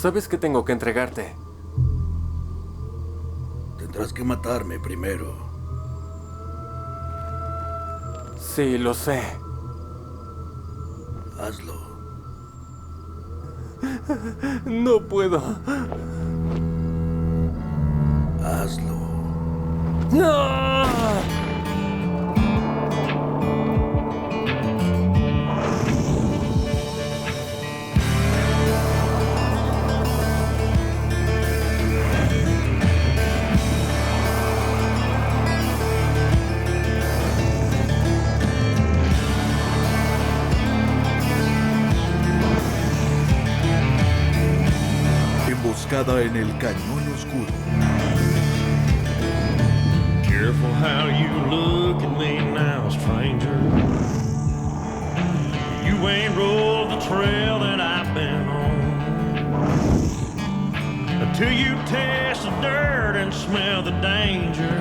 Sabes que tengo que entregarte. Tendrás que matarme primero. Sí, lo sé. Hazlo. No puedo. Hazlo. ¡No! Emboscada en el cañón oscuro. Careful how you look at me now, stranger. You ain't rolled the trail that I've been on. Until you taste the dirt and smell the danger,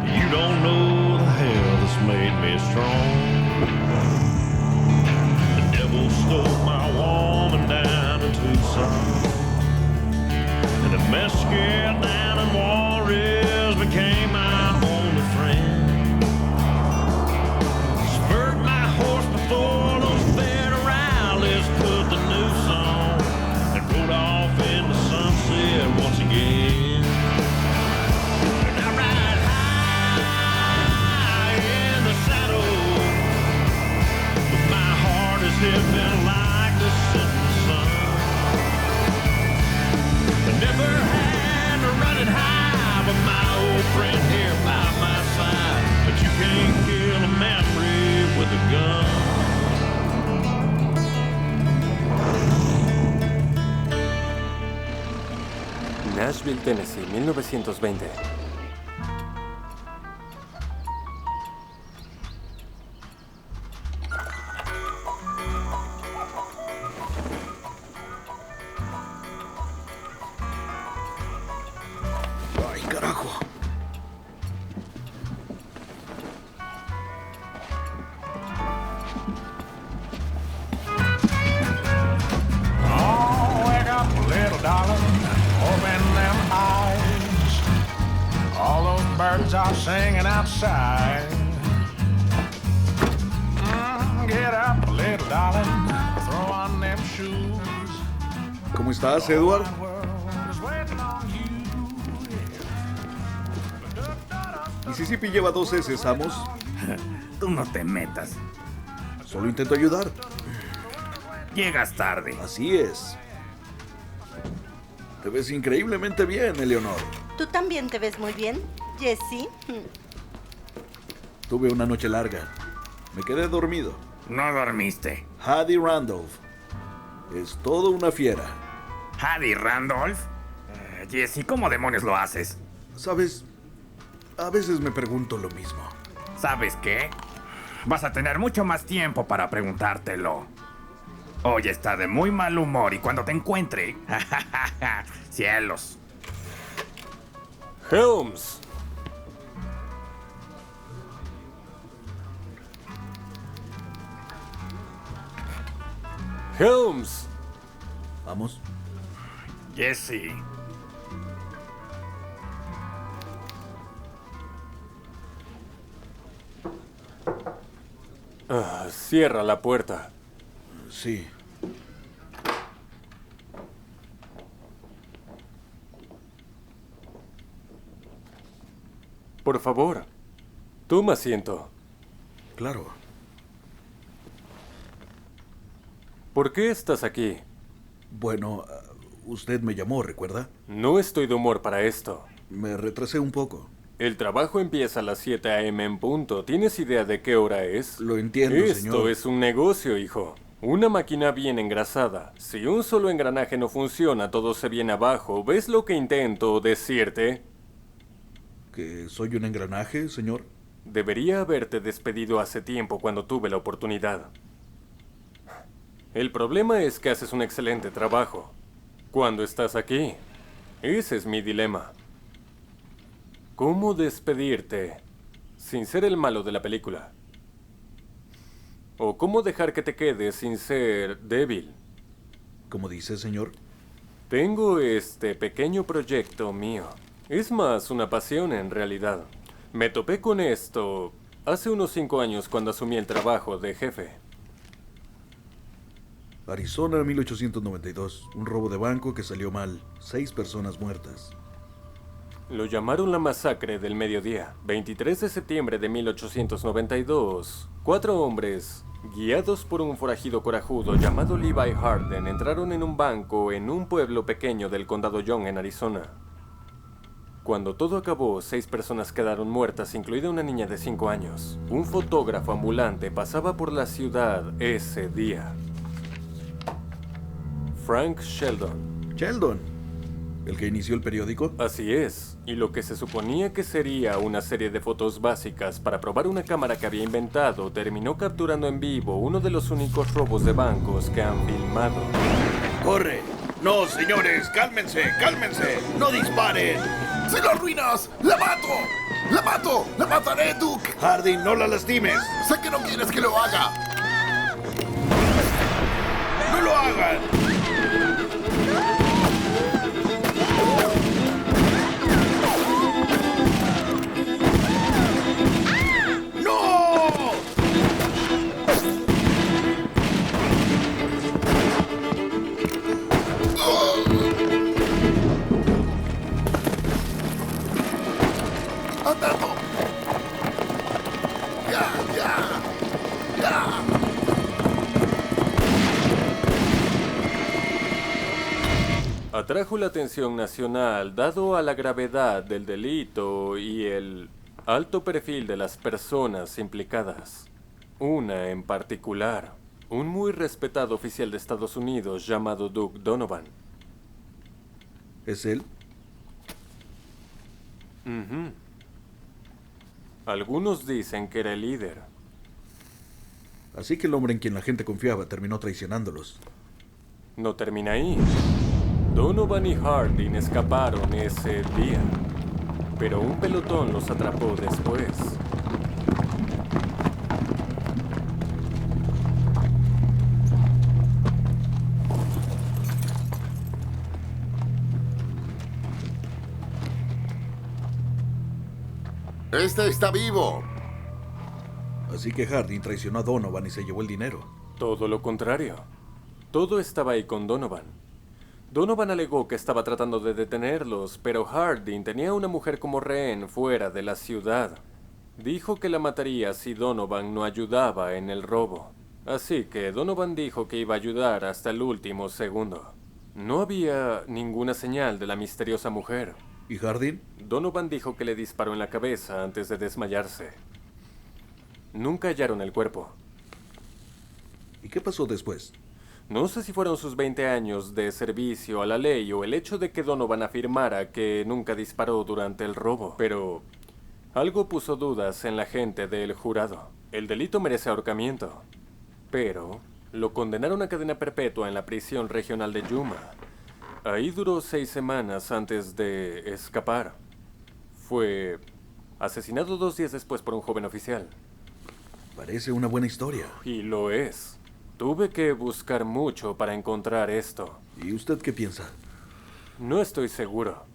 you don't know the hell that's made me strong. The devil stole my woman down in Tucson, and the mescal down in Juarez became my only friend. Spurred my horse before those federalists put the noose on, and rode off in the sunset once again. And I ride high in the saddle, but my heart is heavy like the setting sun. I never had to run it high with my old friend here by my side, but you can't kill a memory with a gun. Nashville, Tennessee, 1920. ¡Ay, carajo! Oh, wake up, little darling, open them eyes. All those birds are singing outside. Get up, little darling, throw on them shoes. ¿Cómo estás, Edward? The world is waiting on you. Mississippi lleva 2 heces, Amos. Tú no te metas. Solo intento ayudar. Llegas tarde. Así es. Te ves increíblemente bien, Eleonor. ¿Tú también te ves muy bien, Jesse? Tuve una noche larga. Me quedé dormido. No dormiste. Hattie Randolph. Es todo una fiera. Hattie Randolph. Jesse, ¿cómo demonios lo haces? ¿Sabes? A veces me pregunto lo mismo. ¿Sabes qué? Vas a tener mucho más tiempo para preguntártelo. Hoy está de muy mal humor y cuando te encuentre... ¡Cielos! Helms. Helms. ¿Vamos? Jesse. Cierra la puerta. Sí. Por favor, toma asiento. Claro. ¿Por qué estás aquí? Bueno, usted me llamó, ¿recuerda? No estoy de humor para esto. Me retrasé un poco. El trabajo empieza a las 7 a.m. en punto. ¿Tienes idea de qué hora es? Lo entiendo, Esto señor. es un negocio, hijo. Una máquina bien engrasada. Si un solo engranaje no funciona, todo se viene abajo. ¿Ves lo que intento decirte? ¿Que soy un engranaje, señor? Debería haberte despedido hace tiempo cuando tuve la oportunidad. El problema es que haces un excelente trabajo. Cuando estás aquí, ese es mi dilema. ¿Cómo despedirte sin ser el malo de la película? ¿O cómo dejar que te quedes sin ser débil? ¿Cómo dice, señor? Tengo este pequeño proyecto mío. Es más una pasión en realidad. Me topé con esto hace unos 5 años cuando asumí el trabajo de jefe. Arizona, 1892. Un robo de banco que salió mal. 6 personas muertas. Lo llamaron la masacre del mediodía. 23 de septiembre de 1892. 4 hombres, guiados por un forajido corajudo llamado Levi Harden, entraron en un banco en un pueblo pequeño del condado Young, en Arizona. Cuando todo acabó, 6 personas quedaron muertas, incluida una niña de 5 años. Un fotógrafo ambulante pasaba por la ciudad ese día. Frank Sheldon. Sheldon, ¿el que inició el periódico? Así es, y lo que se suponía que sería una serie de fotos básicas para probar una cámara que había inventado, terminó capturando en vivo uno de los únicos robos de bancos que han filmado. ¡Corre! No, señores, cálmense, cálmense. No disparen. ¡Si lo arruinas! ¡La mato! ¡La mato! ¡La mataré, Duke! Harding, no la lastimes. Sé que no quieres que lo haga. ¡No lo hagan! ¡No! ¡Andando! ¡Ya! ¡Ya! ¡Ya! Atrajo la atención nacional dado a la gravedad del delito y el alto perfil de las personas implicadas. Una en particular, un muy respetado oficial de Estados Unidos llamado Duke Donovan. ¿Es él? Ujú. Algunos dicen que era el líder. Así que el hombre en quien la gente confiaba terminó traicionándolos. No termina ahí. Donovan y Harding escaparon ese día, pero un pelotón los atrapó después. ¡Este está vivo! Así que Harding traicionó a Donovan y se llevó el dinero. Todo lo contrario. Todo estaba ahí con Donovan. Donovan alegó que estaba tratando de detenerlos, pero Harding tenía una mujer como rehén fuera de la ciudad. Dijo que la mataría si Donovan no ayudaba en el robo. Así que Donovan dijo que iba a ayudar hasta el último segundo. No había ninguna señal de la misteriosa mujer. ¿Y Harding? Donovan dijo que le disparó en la cabeza antes de desmayarse. Nunca hallaron el cuerpo. ¿Y qué pasó después? No sé si fueron sus 20 años de servicio a la ley o el hecho de que Donovan afirmara que nunca disparó durante el robo, pero algo puso dudas en la gente del jurado. El delito merece ahorcamiento, pero lo condenaron a cadena perpetua en la prisión regional de Yuma. Ahí duró 6 semanas antes de escapar. Fue asesinado 2 días después por un joven oficial. Parece una buena historia. Y lo es. Tuve que buscar mucho para encontrar esto. ¿Y usted qué piensa? No estoy seguro.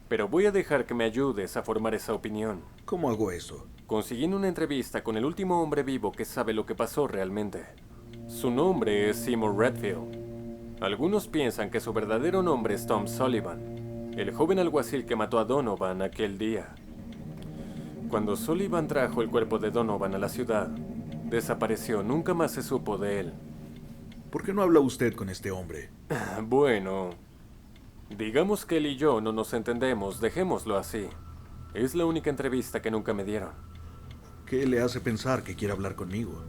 Pero voy a dejar que me ayudes a formar esa opinión. ¿Cómo hago eso? Consiguiendo una entrevista con el último hombre vivo que sabe lo que pasó realmente. Su nombre es Seymour Redfield. Algunos piensan que su verdadero nombre es Tom Sullivan, el joven alguacil que mató a Donovan aquel día. Cuando Sullivan trajo el cuerpo de Donovan a la ciudad, desapareció. Nunca más se supo de él. ¿Por qué no habla usted con este hombre? Bueno, digamos que él y yo no nos entendemos, dejémoslo así. Es la única entrevista que nunca me dieron. ¿Qué le hace pensar que quiere hablar conmigo?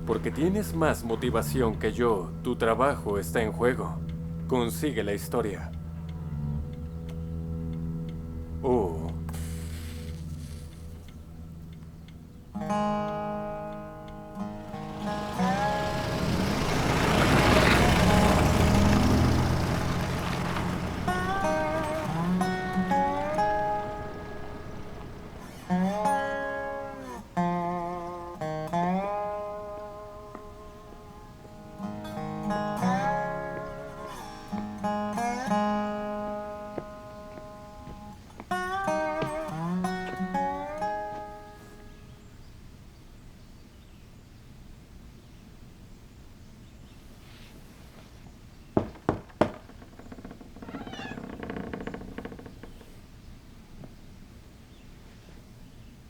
Porque tienes más motivación que yo. Tu trabajo está en juego. Consigue la historia. Oh.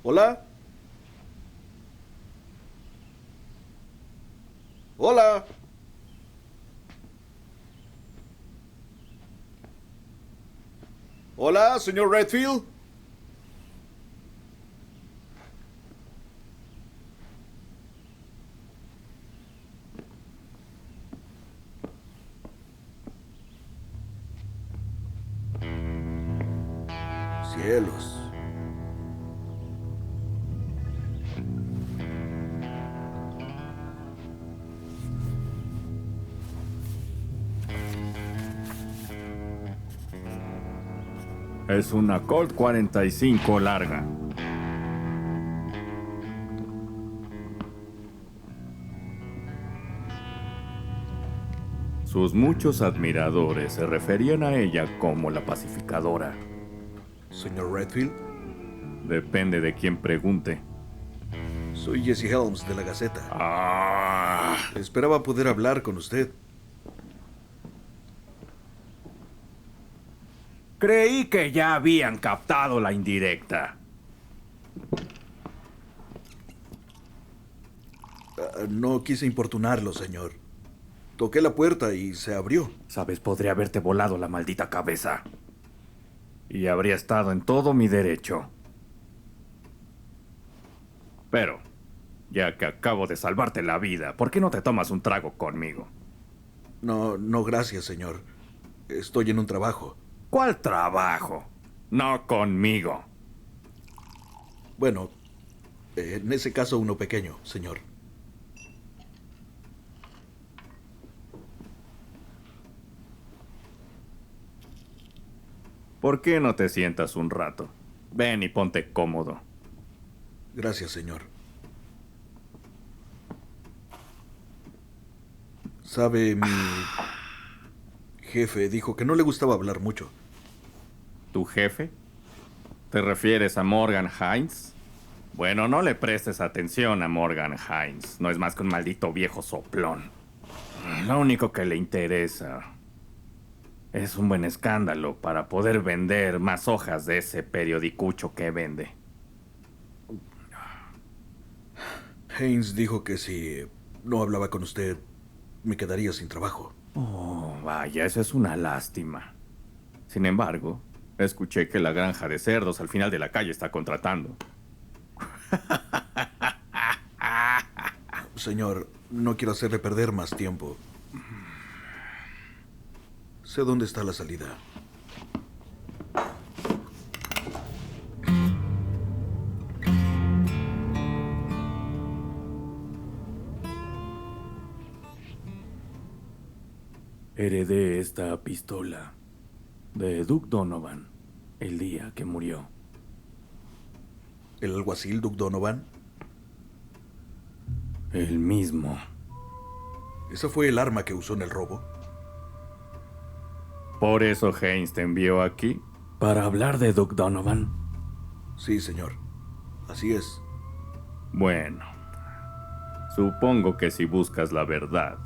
¿Hola? ¿Hola? ¿Hola, señor Redfield? Cielos. Es una Colt 45 larga. Sus muchos admiradores se referían a ella como la pacificadora. Señor Redfield, Depende de quién pregunte. soy Jesse Helms de la Gaceta. Ah, Esperaba poder hablar con usted. creí que ya habían captado la indirecta. No quise importunarlo, señor. Toqué la puerta y se abrió. Sabes, podría haberte volado la maldita cabeza. Y habría estado en todo mi derecho. Pero, ya que acabo de salvarte la vida, ¿por qué no te tomas un trago conmigo? No, no, gracias, señor. Estoy en un trabajo. ¿Cuál trabajo? No conmigo. Bueno, en ese caso uno pequeño, señor. ¿Por qué no te sientas un rato? Ven y ponte cómodo. Gracias, señor. Sabe, mi jefe dijo que no le gustaba hablar mucho. ¿Tu jefe? ¿Te refieres a Morgan Hines? Bueno, no le prestes atención a Morgan Hines. No es más que un maldito viejo soplón. Lo único que le interesa es un buen escándalo para poder vender más hojas de ese periodicucho que vende. Haynes dijo que si no hablaba con usted, me quedaría sin trabajo. Oh, vaya, eso es una lástima. Sin embargo, escuché que la granja de cerdos al final de la calle está contratando. Señor, no quiero hacerle perder más tiempo. Sé dónde está la salida. Heredé esta pistola de Duke Donovan el día que murió. ¿El alguacil Duke Donovan? El mismo. ¿Esa fue el arma que usó en el robo? ¿Por eso Haynes te envió aquí? ¿Para hablar de Duke Donovan? Sí, señor. Así es. Bueno, supongo que si buscas la verdad,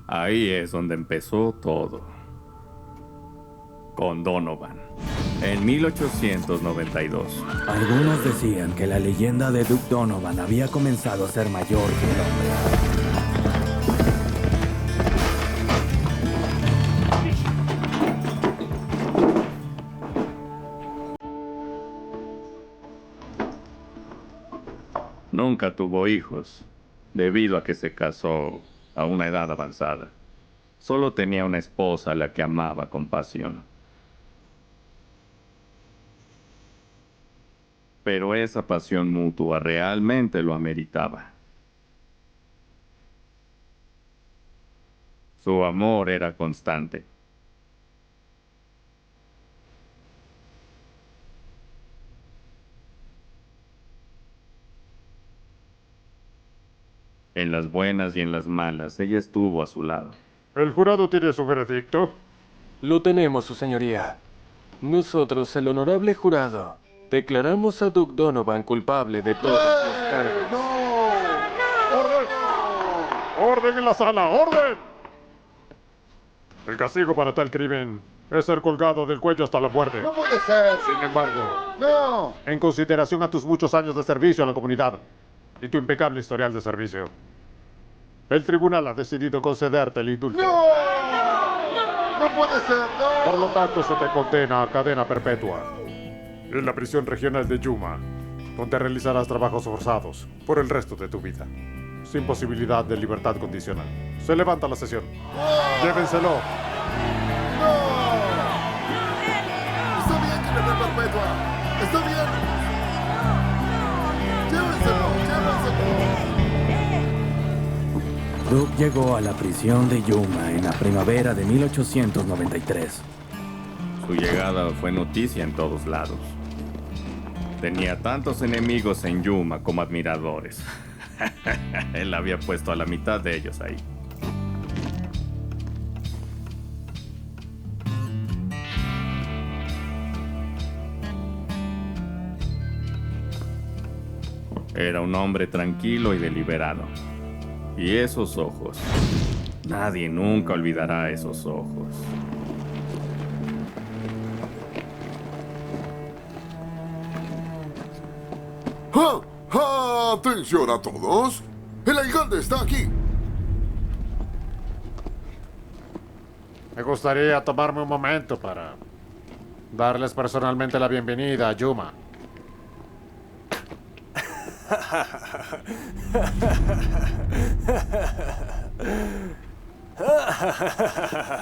ahí es donde empezó todo. Con Donovan, en 1892. Algunos decían que la leyenda de Duke Donovan había comenzado a ser mayor que el hombre. Nunca tuvo hijos, debido a que se casó a una edad avanzada. Solo tenía una esposa a la que amaba con pasión. Pero esa pasión mutua realmente lo ameritaba. Su amor era constante. En las buenas y en las malas, ella estuvo a su lado. ¿El jurado tiene su veredicto? Lo tenemos, su señoría. Nosotros, el honorable jurado, declaramos a Duke Donovan culpable de todos los cargos. ¡Orden! ¡Orden en la sala! ¡Orden! El castigo para tal crimen es ser colgado del cuello hasta la muerte. No puede ser. Sin embargo, No. en consideración a tus muchos años de servicio a la comunidad y tu impecable historial de servicio, el tribunal ha decidido concederte el indulto. No. No puede ser. No. Por lo tanto, se te condena a cadena perpetua en la prisión regional de Yuma, donde realizarás trabajos forzados por el resto de tu vida, sin posibilidad de libertad condicional. Se levanta la sesión. Llévenselo. No. Está bien, cadena perpetua. Está bien. Llévenselo, llévenselo. Duke llegó a la prisión de Yuma en la primavera de 1893. Su llegada fue noticia en todos lados. Tenía tantos enemigos en Yuma como admiradores. Él había puesto a la mitad de ellos ahí. Era un hombre tranquilo y deliberado. Y esos ojos. Nadie nunca olvidará esos ojos. ¡Ah! ¡Ah! ¡Atención a todos! ¡El alcalde está aquí! Me gustaría tomarme un momento para darles personalmente la bienvenida a Yuma.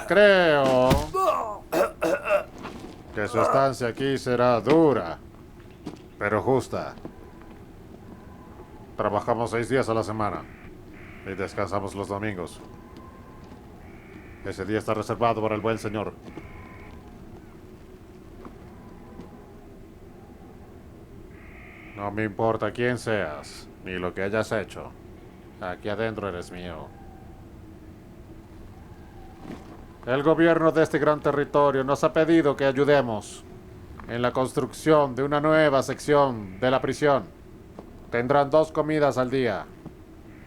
Creo que su estancia aquí será dura, pero justa. Trabajamos 6 días a la semana y descansamos los domingos. Ese día está reservado para el buen señor. No me importa quién seas, ni lo que hayas hecho. Aquí adentro eres mío. El gobierno de este gran territorio nos ha pedido que ayudemos en la construcción de una nueva sección de la prisión. Tendrán 2 comidas al día,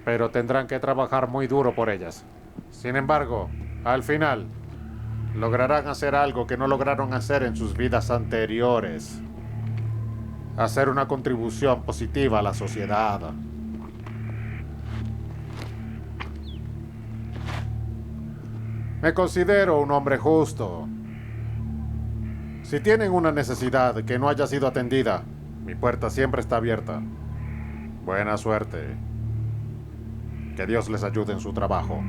pero tendrán que trabajar muy duro por ellas. Sin embargo, al final, lograrán hacer algo que no lograron hacer en sus vidas anteriores. Hacer una contribución positiva a la sociedad. Me considero un hombre justo. Si tienen una necesidad que no haya sido atendida, mi puerta siempre está abierta. Buena suerte. Que Dios les ayude en su trabajo.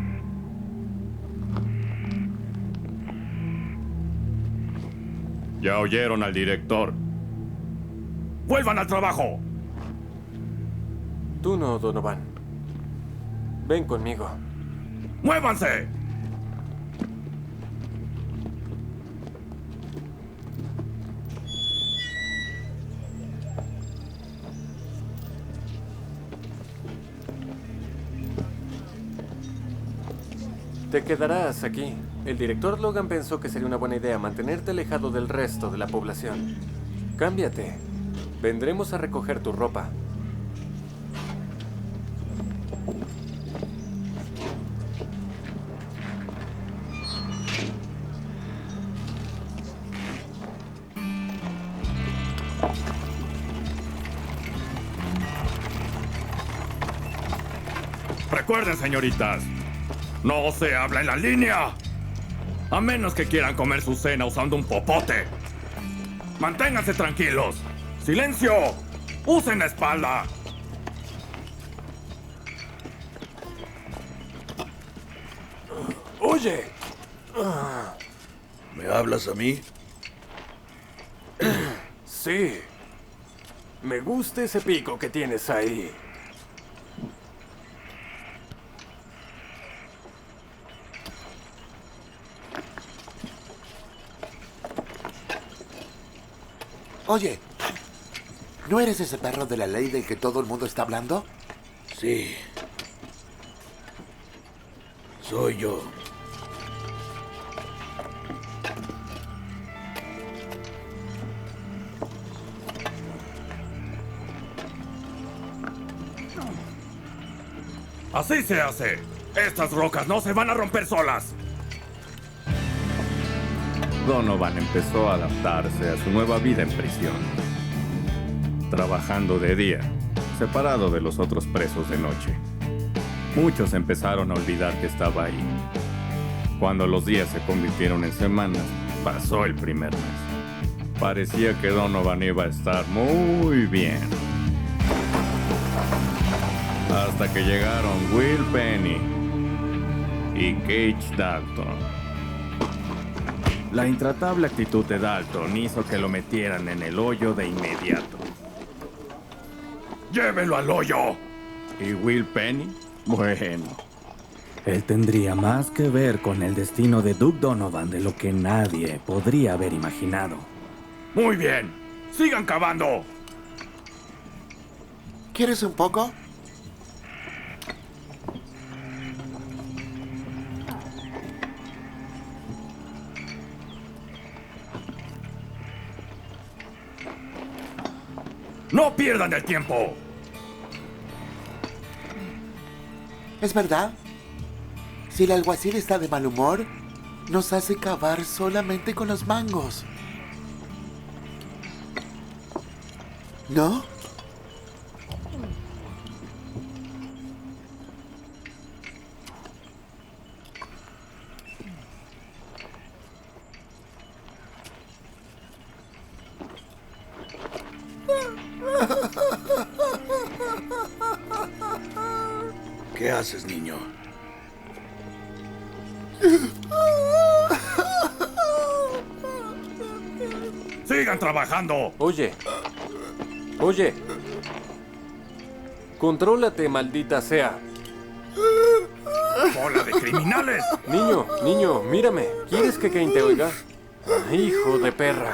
Ya oyeron al director. ¡Vuelvan al trabajo! Tú no, Donovan. Ven conmigo. ¡Muévanse! Te quedarás aquí. El director Logan pensó que sería una buena idea mantenerte alejado del resto de la población. Cámbiate. Vendremos a recoger tu ropa. Recuerden, señoritas, no se habla en la línea. A menos que quieran comer su cena usando un popote. Manténganse tranquilos. ¡Silencio! ¡Usen la espalda! ¡Oye! ¿Me hablas a mí? Sí. Me gusta ese pico que tienes ahí. Oye, ¿no eres ese perro de la ley del que todo el mundo está hablando? Sí. Soy yo. Así se hace. Estas rocas no se van a romper solas. Donovan empezó a adaptarse a su nueva vida en prisión, trabajando de día, separado de los otros presos de noche. Muchos empezaron a olvidar que estaba ahí. Cuando los días se convirtieron en semanas, pasó el primer mes. Parecía que Donovan iba a estar muy bien. Hasta que llegaron Will Penny y Cage Dalton. La intratable actitud de Dalton hizo que lo metieran en el hoyo de inmediato. ¡Llévelo al hoyo! ¿Y Will Penny? Bueno. Él tendría más que ver con el destino de Duke Donovan de lo que nadie podría haber imaginado. Muy bien. ¡Sigan cavando! ¿Quieres un poco? ¡No pierdan el tiempo! ¿Es verdad? Si el alguacil está de mal humor, nos hace cavar solamente con los mangos. ¿No? ¿Qué haces, niño? ¡Sigan trabajando! Oye. Oye. Contrólate, maldita sea. ¡Bola de criminales! Niño, mírame. ¿Quieres que Kane te oiga? Hijo de perra.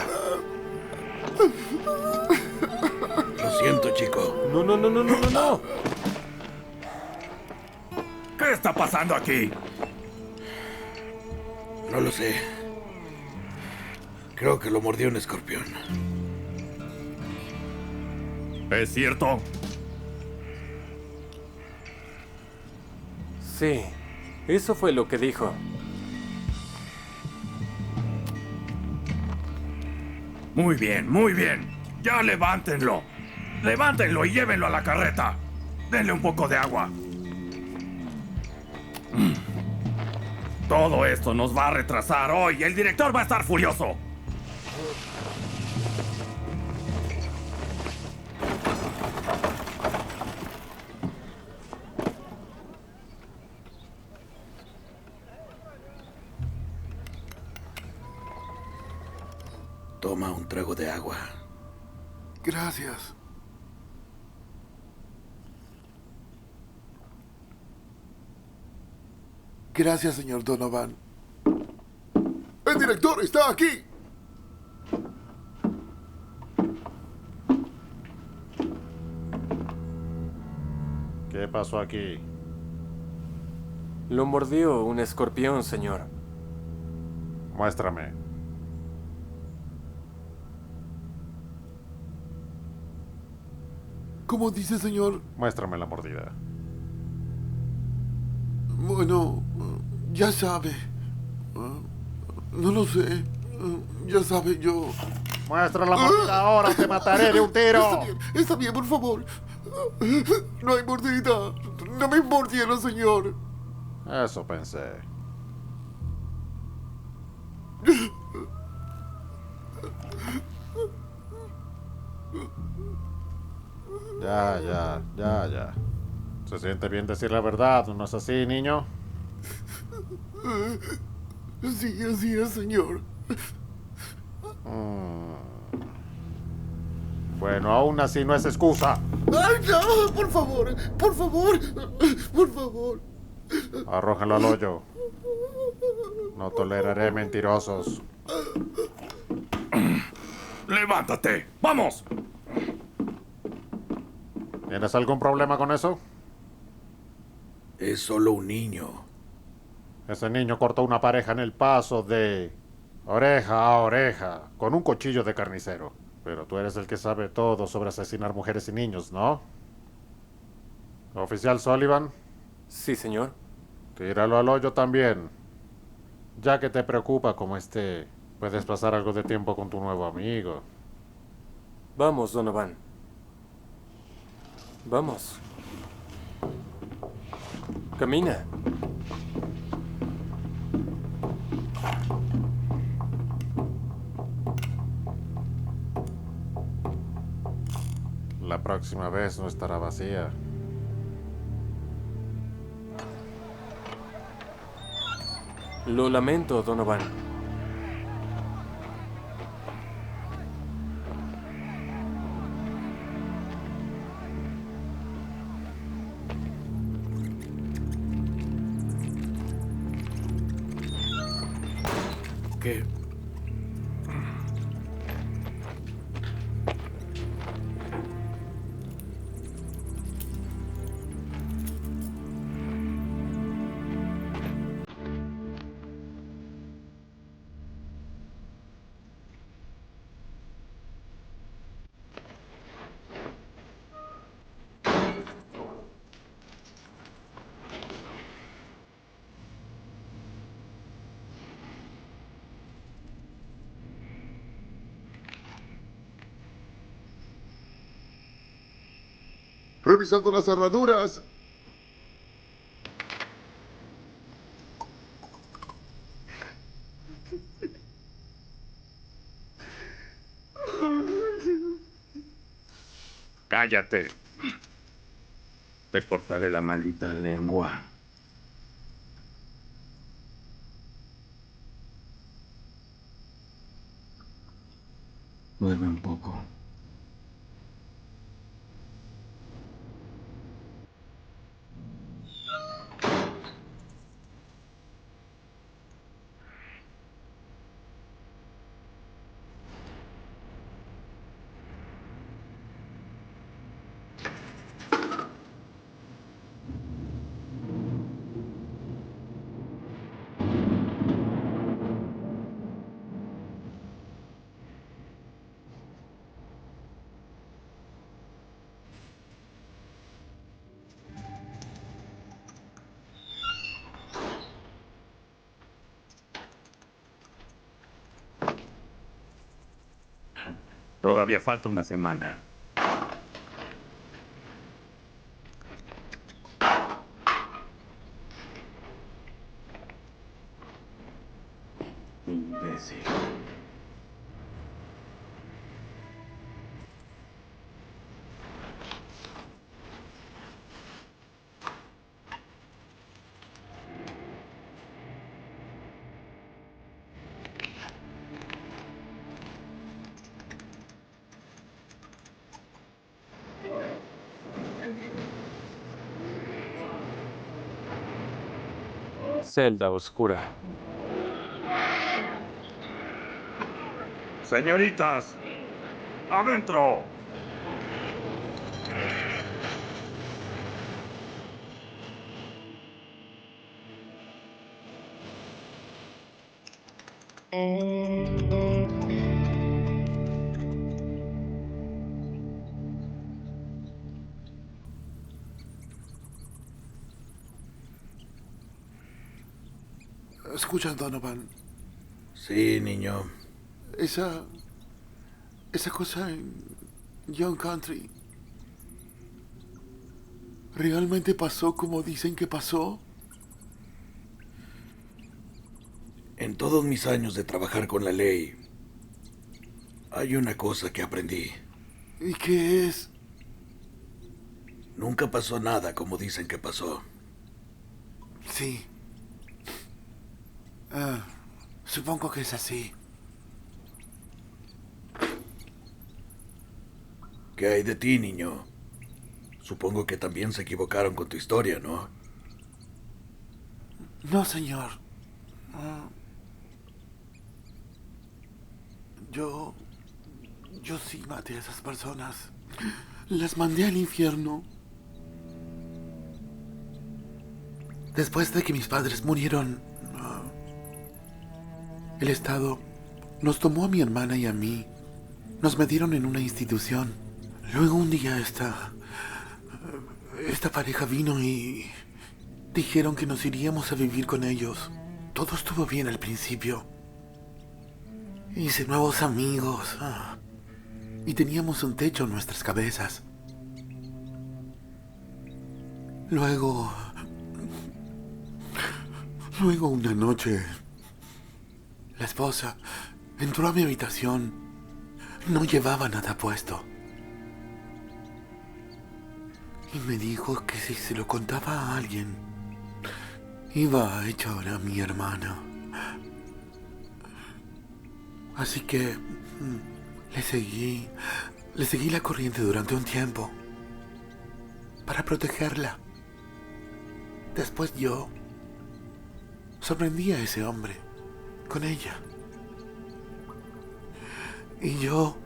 Lo siento, chico. No. ¿Qué está pasando aquí? No lo sé. Creo que lo mordió un escorpión. ¿Es cierto? Sí, eso fue lo que dijo. Muy bien, muy bien. Ya levántenlo. Levántenlo y llévenlo a la carreta. Denle un poco de agua. Todo esto nos va a retrasar hoy. El director va a estar furioso. Toma un trago de agua. Gracias. Gracias, señor Donovan. ¡El director está aquí! ¿Qué pasó aquí? Lo mordió un escorpión, señor. Muéstrame. ¿Cómo dice, señor? Muéstrame la mordida. Bueno, ya sabe. No lo sé. Ya sabe, yo... Muestra la mordida ahora, te mataré de un tiro. Está bien, por favor. No hay mordida. No me mordieron, señor. Eso pensé. Ya. ¿Se siente bien decir la verdad? ¿No es así, niño? Sí, así es, señor. Bueno, aún así no es excusa. ¡Ay, no! Por favor, por favor, por favor. Arrójalo al hoyo. No toleraré mentirosos. ¡Levántate! ¡Vamos! ¿Tienes algún problema con eso? Es solo un niño. Ese niño cortó una pareja en el paso de oreja a oreja con un cuchillo de carnicero. Pero tú eres el que sabe todo sobre asesinar mujeres y niños, ¿no? Oficial Sullivan, Sí, señor. tíralo al hoyo también. Ya que te preocupa cómo esté Puedes pasar algo de tiempo con tu nuevo amigo. Vamos, Donovan. Vamos. Camina. La próxima vez no estará vacía. Lo lamento, Donovan. ¿Qué? Revisando las cerraduras. Cállate. Te cortaré la maldita lengua. Duerme un poco. Todavía falta una semana. Imbécil. Celda oscura. Señoritas, adentro. Escucha, Donovan. Sí, niño. Esa cosa en Young Country. ¿Realmente pasó como dicen que pasó? En todos mis años de trabajar con la ley, hay una cosa que aprendí. ¿Y qué es? Nunca pasó nada como dicen que pasó. Sí. Supongo que es así. ¿Qué hay de ti, niño? Supongo que también se equivocaron con tu historia, ¿no? No, señor. Yo sí maté a esas personas. Las mandé al infierno. Después de que mis padres murieron, el Estado nos tomó a mi hermana y a mí. Nos metieron en una institución. Luego un día esta pareja vino y dijeron que nos iríamos a vivir con ellos. Todo estuvo bien al principio. Hice nuevos amigos. Y teníamos un techo en nuestras cabezas. Luego una noche, la esposa entró a mi habitación. No llevaba nada puesto. Y me dijo que si se lo contaba a alguien, iba a echar a mi hermana. Así que le seguí la corriente durante un tiempo para protegerla. Después yo sorprendí a ese hombre con ella. Y yo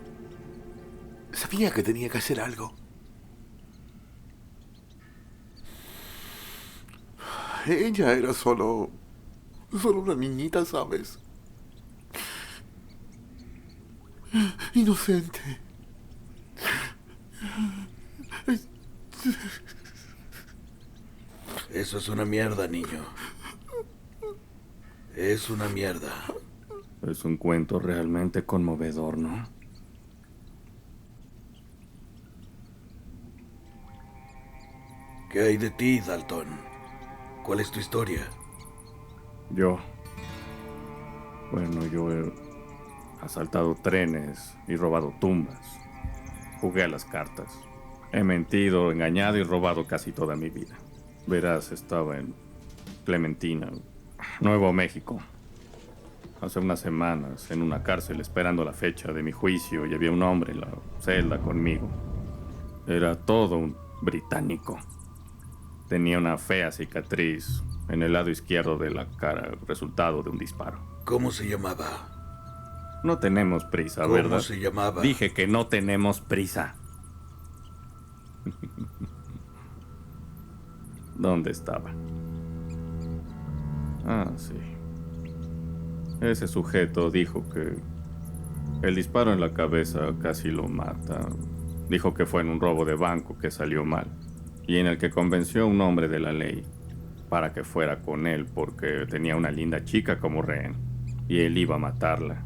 sabía que tenía que hacer algo. Ella era solo una niñita, ¿sabes? Inocente. Eso es una mierda, niño. Es una mierda. Es un cuento realmente conmovedor, ¿no? ¿Qué hay de ti, Dalton? ¿Cuál es tu historia? Yo he asaltado trenes y robado tumbas. Jugué a las cartas. He mentido, engañado y robado casi toda mi vida. Verás, estaba en Clementina, Nuevo México. Hace unas semanas, en una cárcel, esperando la fecha de mi juicio, y había un hombre en la celda conmigo. Era todo un británico. Tenía una fea cicatriz en el lado izquierdo de la cara, resultado de un disparo. ¿Cómo se llamaba? No tenemos prisa, ¿Cómo ¿verdad? se llamaba? Dije que no tenemos prisa. ¿Dónde estaba? Ah, sí. Ese sujeto dijo que el disparo en la cabeza casi lo mata. Dijo que fue en un robo de banco que salió mal y en el que convenció a un hombre de la ley para que fuera con él porque tenía una linda chica como rehén y él iba a matarla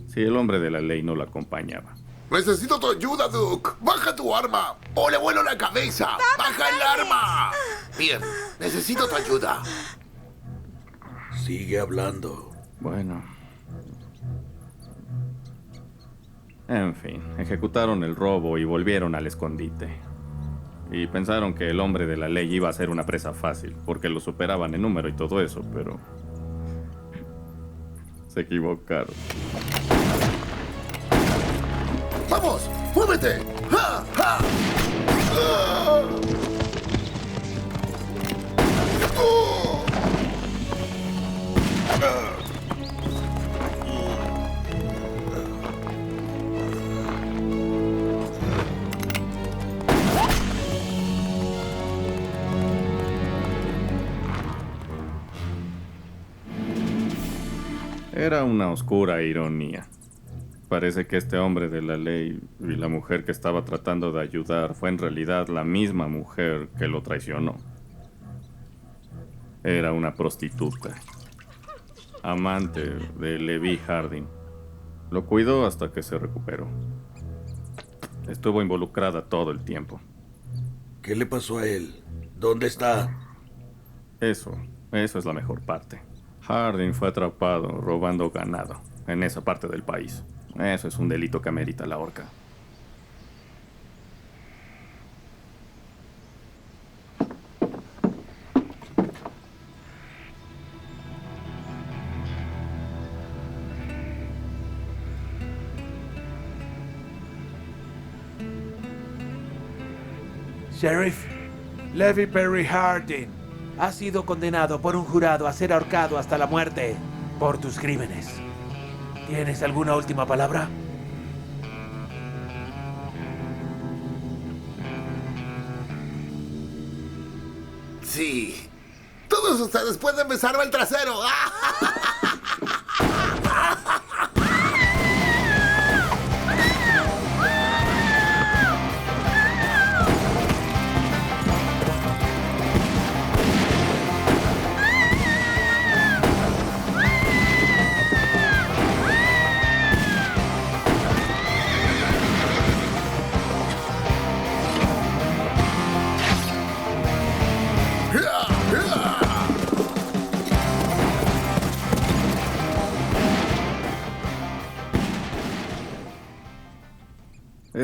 si el hombre de la ley no la acompañaba. Necesito tu ayuda, Duke. Baja tu arma o le vuelo la cabeza. Baja el arma. Bien, necesito tu ayuda. Sigue hablando. Bueno. En fin, ejecutaron el robo y volvieron al escondite. Y pensaron que el hombre de la ley iba a ser una presa fácil, porque lo superaban en número y todo eso, pero se equivocaron. ¡Vamos! ¡Muévete! ¡Ja! ¡Ja! ¡Ah! ¡Oh! ¡Ah! Era una oscura ironía. Parece que este hombre de la ley y la mujer que estaba tratando de ayudar fue en realidad la misma mujer que lo traicionó. Era una prostituta, amante de Levi Harding. Lo cuidó hasta que se recuperó. Estuvo involucrada todo el tiempo. ¿Qué le pasó a él? ¿Dónde está? Eso es la mejor parte. Harding fue atrapado robando ganado en esa parte del país. Eso es un delito que amerita la horca. Sheriff, Levi Perry Harding ha sido condenado por un jurado a ser ahorcado hasta la muerte por tus crímenes. ¿Tienes alguna última palabra? Sí. Todos ustedes pueden besarme el trasero.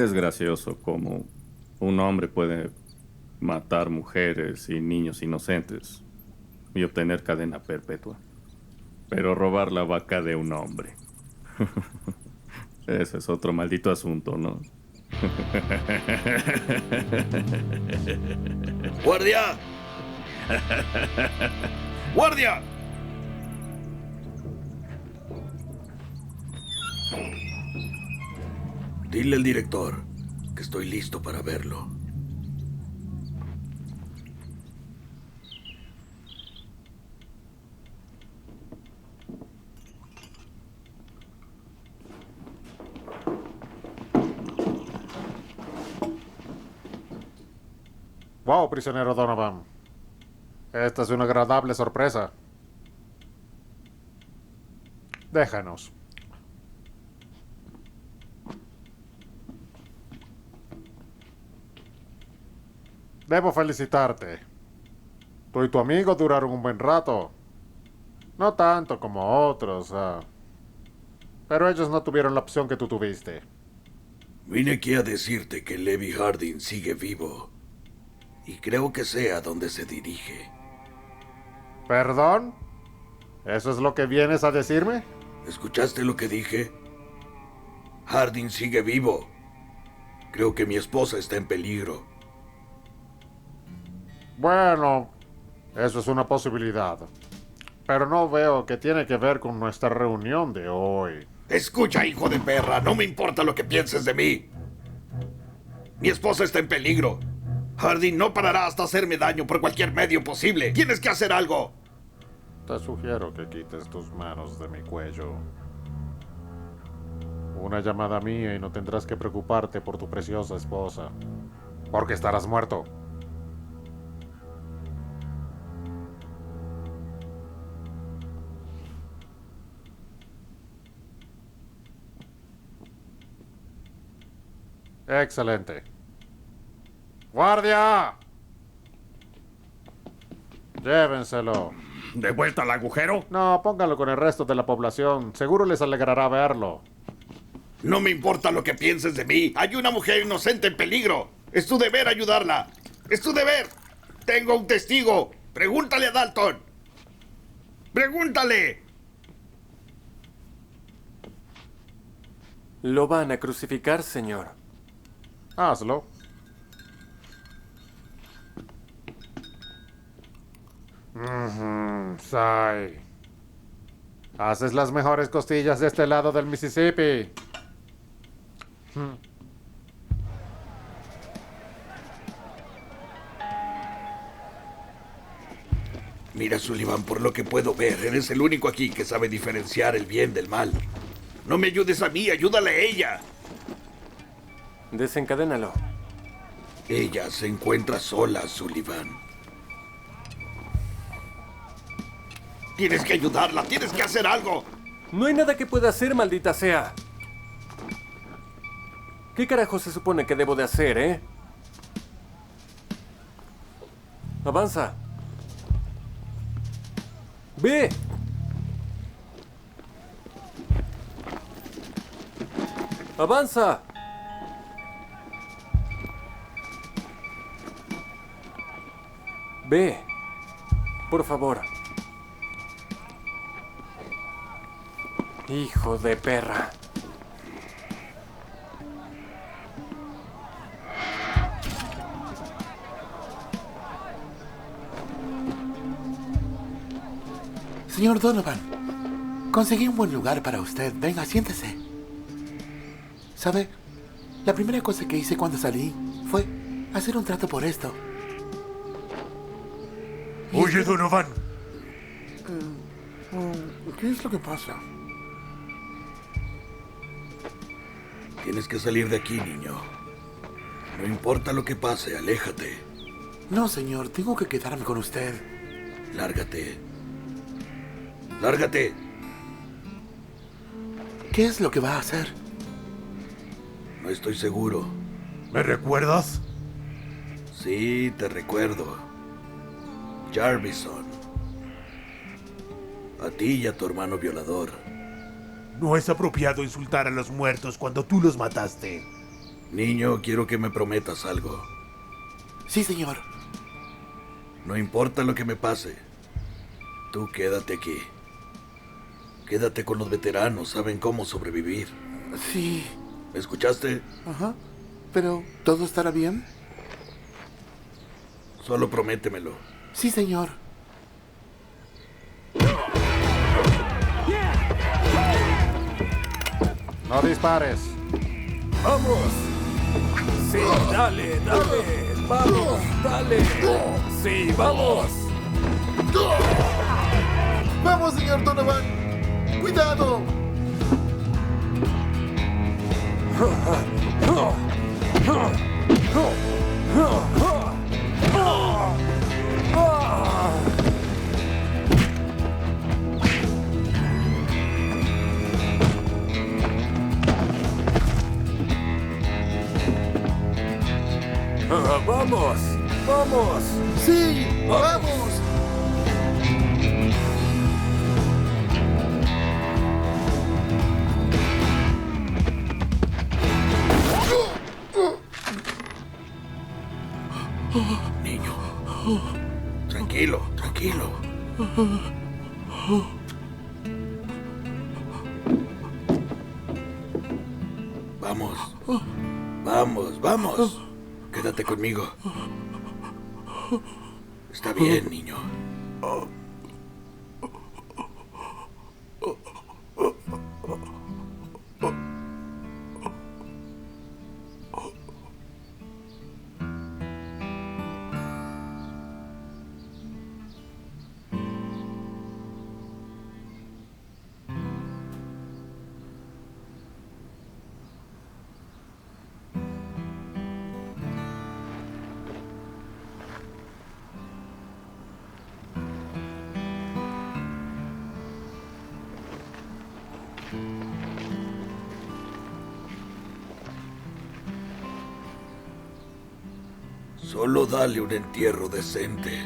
Es gracioso cómo un hombre puede matar mujeres y niños inocentes y obtener cadena perpetua. Pero robar la vaca de un hombre. Ese es otro maldito asunto, ¿no? ¡Guardia! ¡Guardia! Dile al director que estoy listo para verlo. Wow, prisionero Donovan. Esta es una agradable sorpresa. Déjanos. Debo felicitarte. Tú y tu amigo duraron un buen rato. No tanto como otros, pero ellos no tuvieron la opción que tú tuviste. Vine aquí a decirte que Levi Hardin sigue vivo. Y creo que sé a dónde se dirige. ¿Perdón? ¿Eso es lo que vienes a decirme? ¿Escuchaste lo que dije? Hardin sigue vivo. Creo que mi esposa está en peligro. Bueno, eso es una posibilidad. Pero no veo que tiene que ver con nuestra reunión de hoy. Escucha, hijo de perra, no me importa lo que pienses de mí. Mi esposa está en peligro. Hardin no parará hasta hacerme daño por cualquier medio posible. Tienes que hacer algo. Te sugiero que quites tus manos de mi cuello. Una llamada mía y no tendrás que preocuparte por tu preciosa esposa. Porque estarás muerto. Excelente. ¡Guardia! Llévenselo. ¿De vuelta al agujero? No, pónganlo con el resto de la población. Seguro les alegrará verlo. No me importa lo que pienses de mí. Hay una mujer inocente en peligro. Es tu deber ayudarla. Es tu deber. Tengo un testigo. Pregúntale a Dalton. Pregúntale. Lo van a crucificar, señor. Hazlo. Sai. Haces las mejores costillas de este lado del Mississippi. Mira, Sullivan, por lo que puedo ver, eres el único aquí que sabe diferenciar el bien del mal. No me ayudes a mí, ayúdale a ella. Desencadénalo. Ella se encuentra sola, Sullivan. Tienes que ayudarla, tienes que hacer algo. No hay nada que pueda hacer, maldita sea. ¿Qué carajo se supone que debo de hacer, eh? Avanza. ¡Ve! ¡Avanza! Ve. Por favor. Hijo de perra. Señor Donovan, conseguí un buen lugar para usted. Venga, siéntese. ¿Sabe? La primera cosa que hice cuando salí fue hacer un trato por esto. Oye, Donovan. ¿Qué es lo que pasa? Tienes que salir de aquí, niño. No importa lo que pase, aléjate. No, señor, tengo que quedarme con usted. Lárgate. ¡Lárgate! ¿Qué es lo que va a hacer? No estoy seguro. ¿Me recuerdas? Sí, te recuerdo. Jarvison. A ti y a tu hermano violador. No es apropiado insultar a los muertos cuando tú los mataste. Niño, quiero que me prometas algo. Sí, señor. No importa lo que me pase. Tú quédate aquí. Quédate con los veteranos, saben cómo sobrevivir. Sí. ¿Me escuchaste? Ajá. Pero, ¿todo estará bien? Solo prométemelo. Sí, señor. No dispares. ¡Vamos! Sí, dale, dale. Vamos, dale. Sí, vamos. ¡Vamos, señor Donovan! ¡Cuidado! ¡Vamos! ¡Vamos! ¡Sí! ¡Vamos! Niño. Tranquilo, tranquilo. Vamos. Vamos, vamos. Quédate conmigo. Está bien, niño. Solo dale un entierro decente.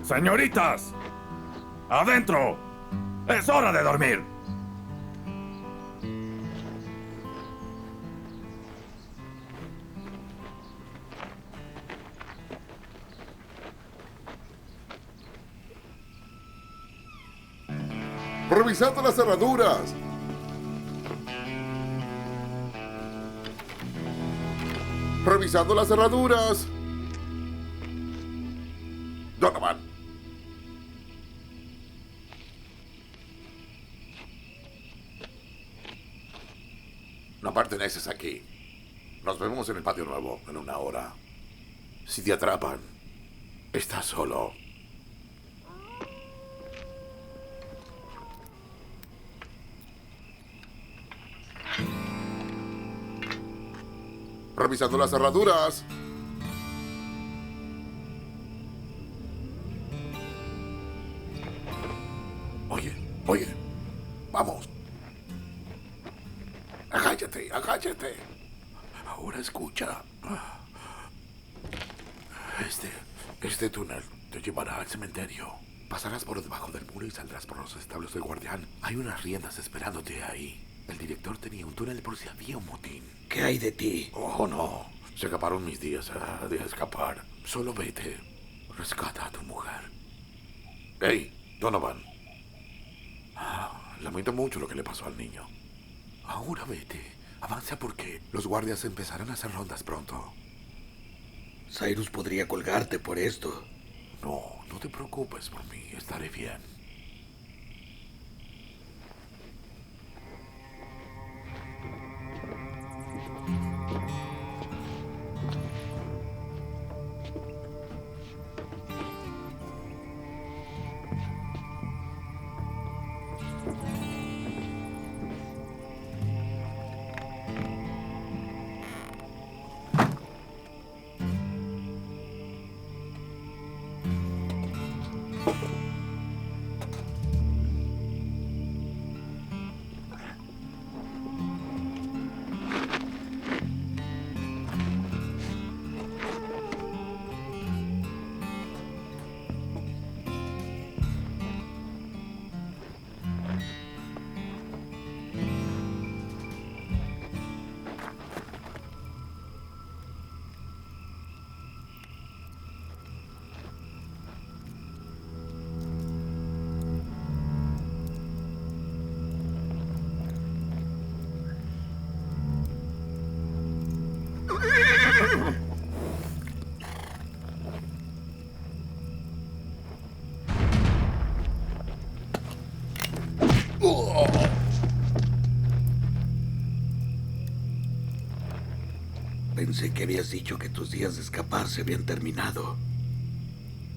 Señoritas, adentro. Es hora de dormir. ¡Revisando las cerraduras! ¡Revisando las cerraduras! Donovan. No perteneces aquí. Nos vemos en el patio nuevo en 1 hora. Si te atrapan, estás solo. Revisando las cerraduras. Oye, vamos. Agáchate, agáchate. Ahora escucha. Este túnel te llevará al cementerio. Pasarás por debajo del muro y saldrás por los establos del guardián. Hay unas riendas esperándote ahí. El director tenía un túnel por si había un motín. ¿Qué hay de ti? Oh, no. Se acabaron mis días de escapar. Solo vete. Rescata a tu mujer. Hey, Donovan. Lamento mucho lo que le pasó al niño. Ahora vete. Avanza porque los guardias empezarán a hacer rondas pronto. Cyrus podría colgarte por esto. No te preocupes por mí. Estaré bien. Pensé que habías dicho que tus días de escapar se habían terminado.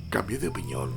Cambié de opinión.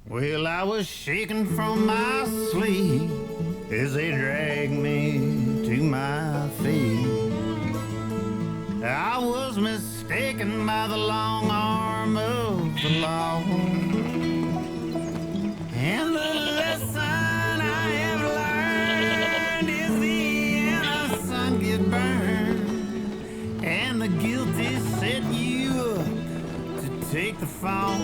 Well, I was shaking from my sleep as they dragged me to my feet. I was mistaken by the long arm of the law. And the lesson I have learned is the innocent get burned, and the guilty set you up to take the fall.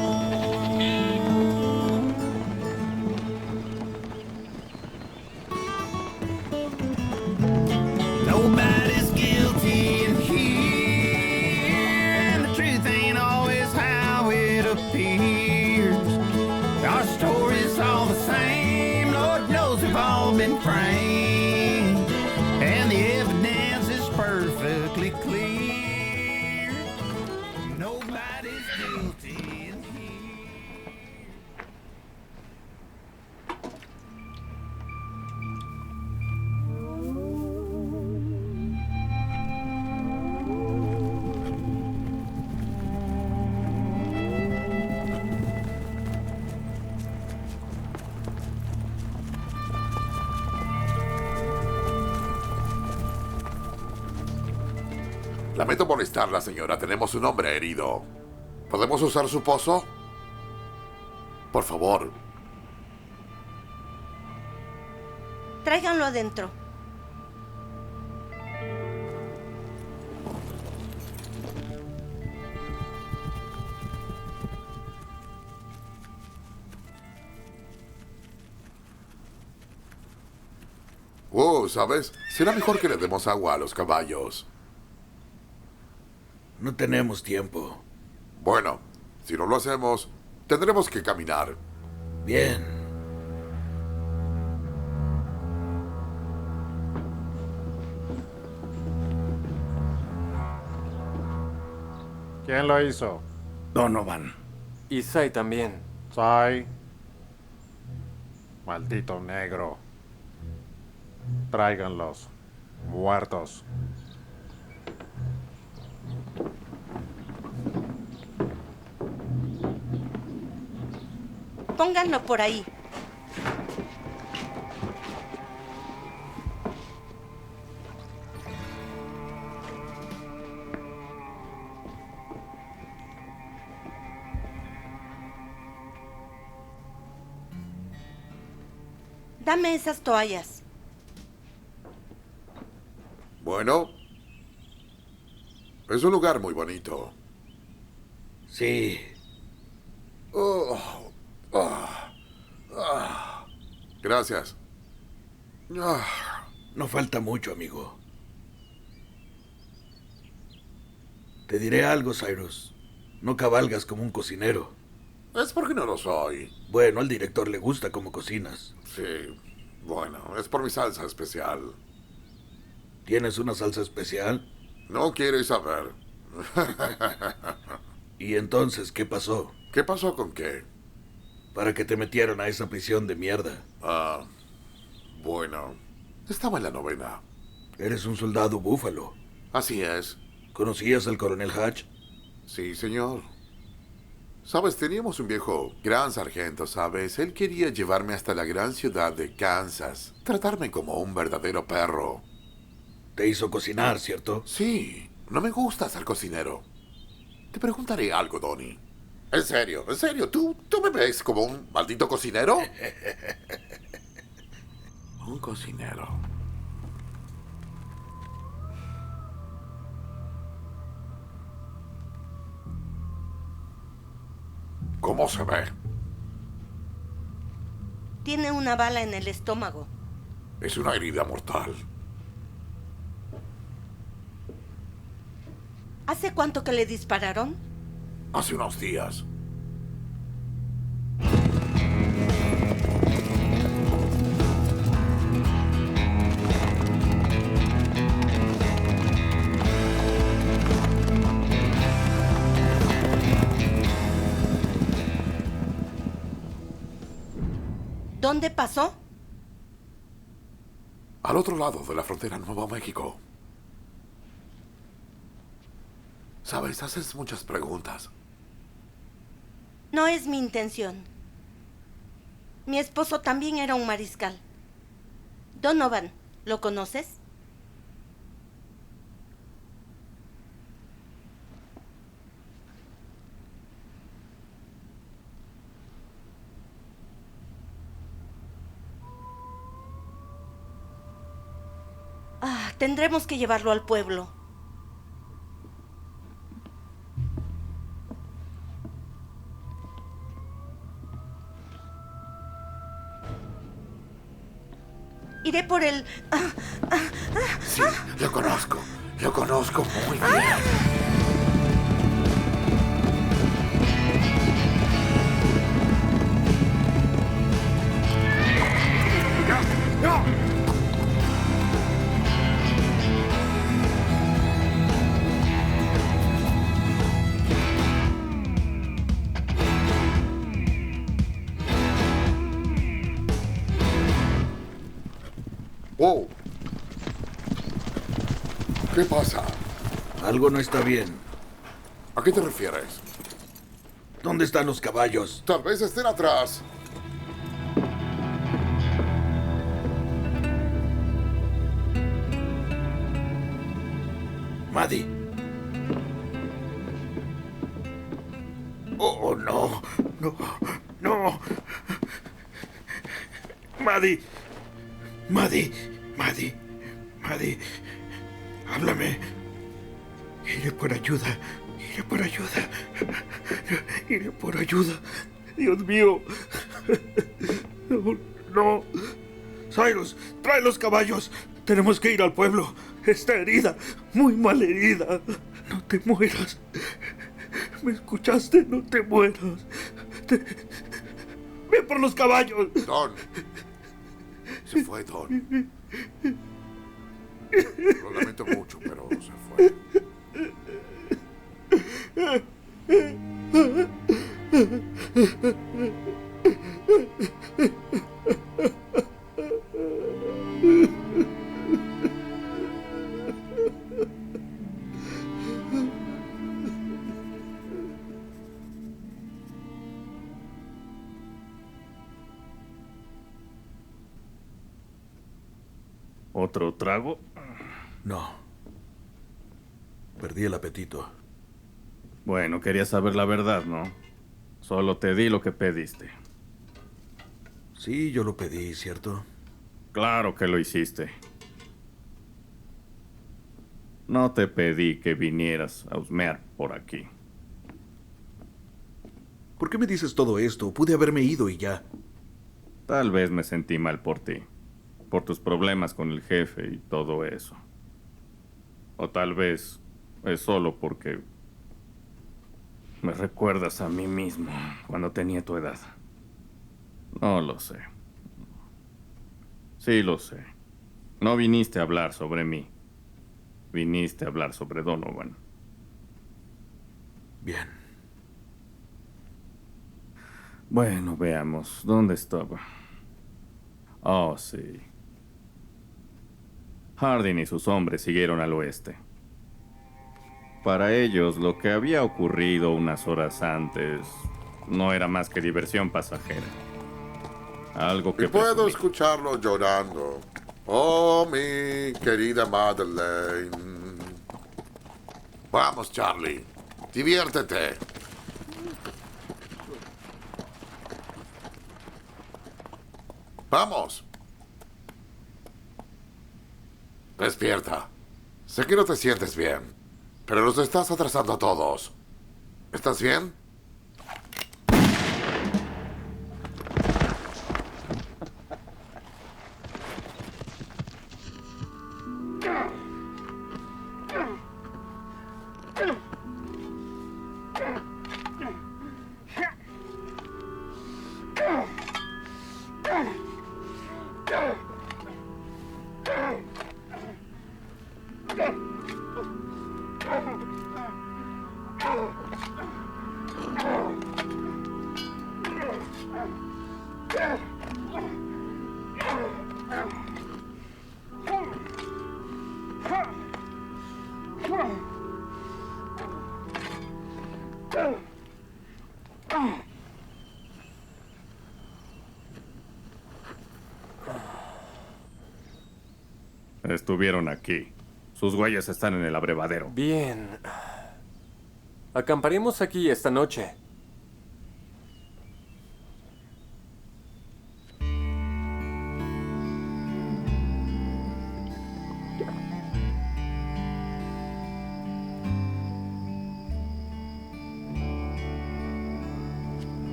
Nobody's guilty in here, and the truth ain't always how it appears. Our story's all the same, Lord knows we've all been framed, and the evidence is perfectly clear. Nobody's guilty in here. Lamento molestarla, señora. Tenemos un hombre herido. ¿Podemos usar su pozo? Por favor. Tráiganlo adentro. ¿Sabes? Será mejor que le demos agua a los caballos. No tenemos tiempo. Bueno, si no lo hacemos, tendremos que caminar. Bien. ¿Quién lo hizo? Donovan. Y Sai también. Sai. Maldito negro. Tráiganlos. Muertos. Pónganlo por ahí. Dame esas toallas. Bueno, es un lugar muy bonito. Sí. Gracias. No falta mucho, amigo. Te diré algo, Cyrus. No cabalgas como un cocinero. Es porque no lo soy. Bueno, al director le gusta cómo cocinas. Sí, bueno, es por mi salsa especial. ¿Tienes una salsa especial? No quieres saber. ¿Y entonces qué pasó? ¿Qué pasó con qué? Para que te metieran a esa prisión de mierda. Bueno, estaba en la 9ª. Eres un soldado búfalo. Así es. ¿Conocías al coronel Hatch? Sí, señor. Sabes, teníamos un viejo gran sargento, ¿sabes? Él quería llevarme hasta la gran ciudad de Kansas. Tratarme como un verdadero perro. Te hizo cocinar, ¿cierto? Sí, no me gusta ser cocinero. Te preguntaré algo, Donnie. En serio, ¿tú me ves como un maldito cocinero? Un cocinero. ¿Cómo se ve? Tiene una bala en el estómago. Es una herida mortal. ¿Hace cuánto que le dispararon? Hace unos días. ¿Dónde pasó? Al otro lado de la frontera en Nuevo México. Sabes, haces muchas preguntas. No es mi intención. Mi esposo también era un mariscal. Donovan, ¿lo conoces? Tendremos que llevarlo al pueblo. Iré por el... Sí, lo conozco muy bien. Wow. ¿Qué pasa? Algo no está bien. ¿A qué te refieres? ¿Dónde están los caballos? Tal vez estén atrás. Maddie. Oh, no. No. Maddie. Háblame. Iré por ayuda. Dios mío. No. Cyrus, trae los caballos. Tenemos que ir al pueblo. Está herida, muy mal herida. No te mueras. ¿Me escuchaste? No te mueras. Ve por los caballos. Don. Se fue, Don. Lo lamento mucho, pero se fue. ¿Otro trago? No. Perdí el apetito. Bueno, quería saber la verdad, ¿no? Solo te di lo que pediste. Sí, yo lo pedí, ¿cierto? Claro que lo hiciste. No te pedí que vinieras a husmear por aquí. ¿Por qué me dices todo esto? Pude haberme ido y ya. Tal vez me sentí mal por ti. Por tus problemas con el jefe y todo eso. O tal vez es solo porque me recuerdas a mí mismo cuando tenía tu edad. No lo sé. Sí lo sé. No viniste a hablar sobre mí. Viniste a hablar sobre Donovan. Bien. Bueno, veamos. ¿Dónde estaba? Oh, sí. Hardin y sus hombres siguieron al oeste. Para ellos, lo que había ocurrido unas horas antes no era más que diversión pasajera. Algo que Y puedo presumir. escucharlo llorando. Oh, mi mi querida Madeleine. Vamos, Charlie. Diviértete. Vamos. Despierta. Sé que no te sientes bien, pero los estás atrasando a todos. ¿Estás bien? Estuvieron aquí. Sus huellas están en el abrevadero. Bien. Acamparemos aquí esta noche.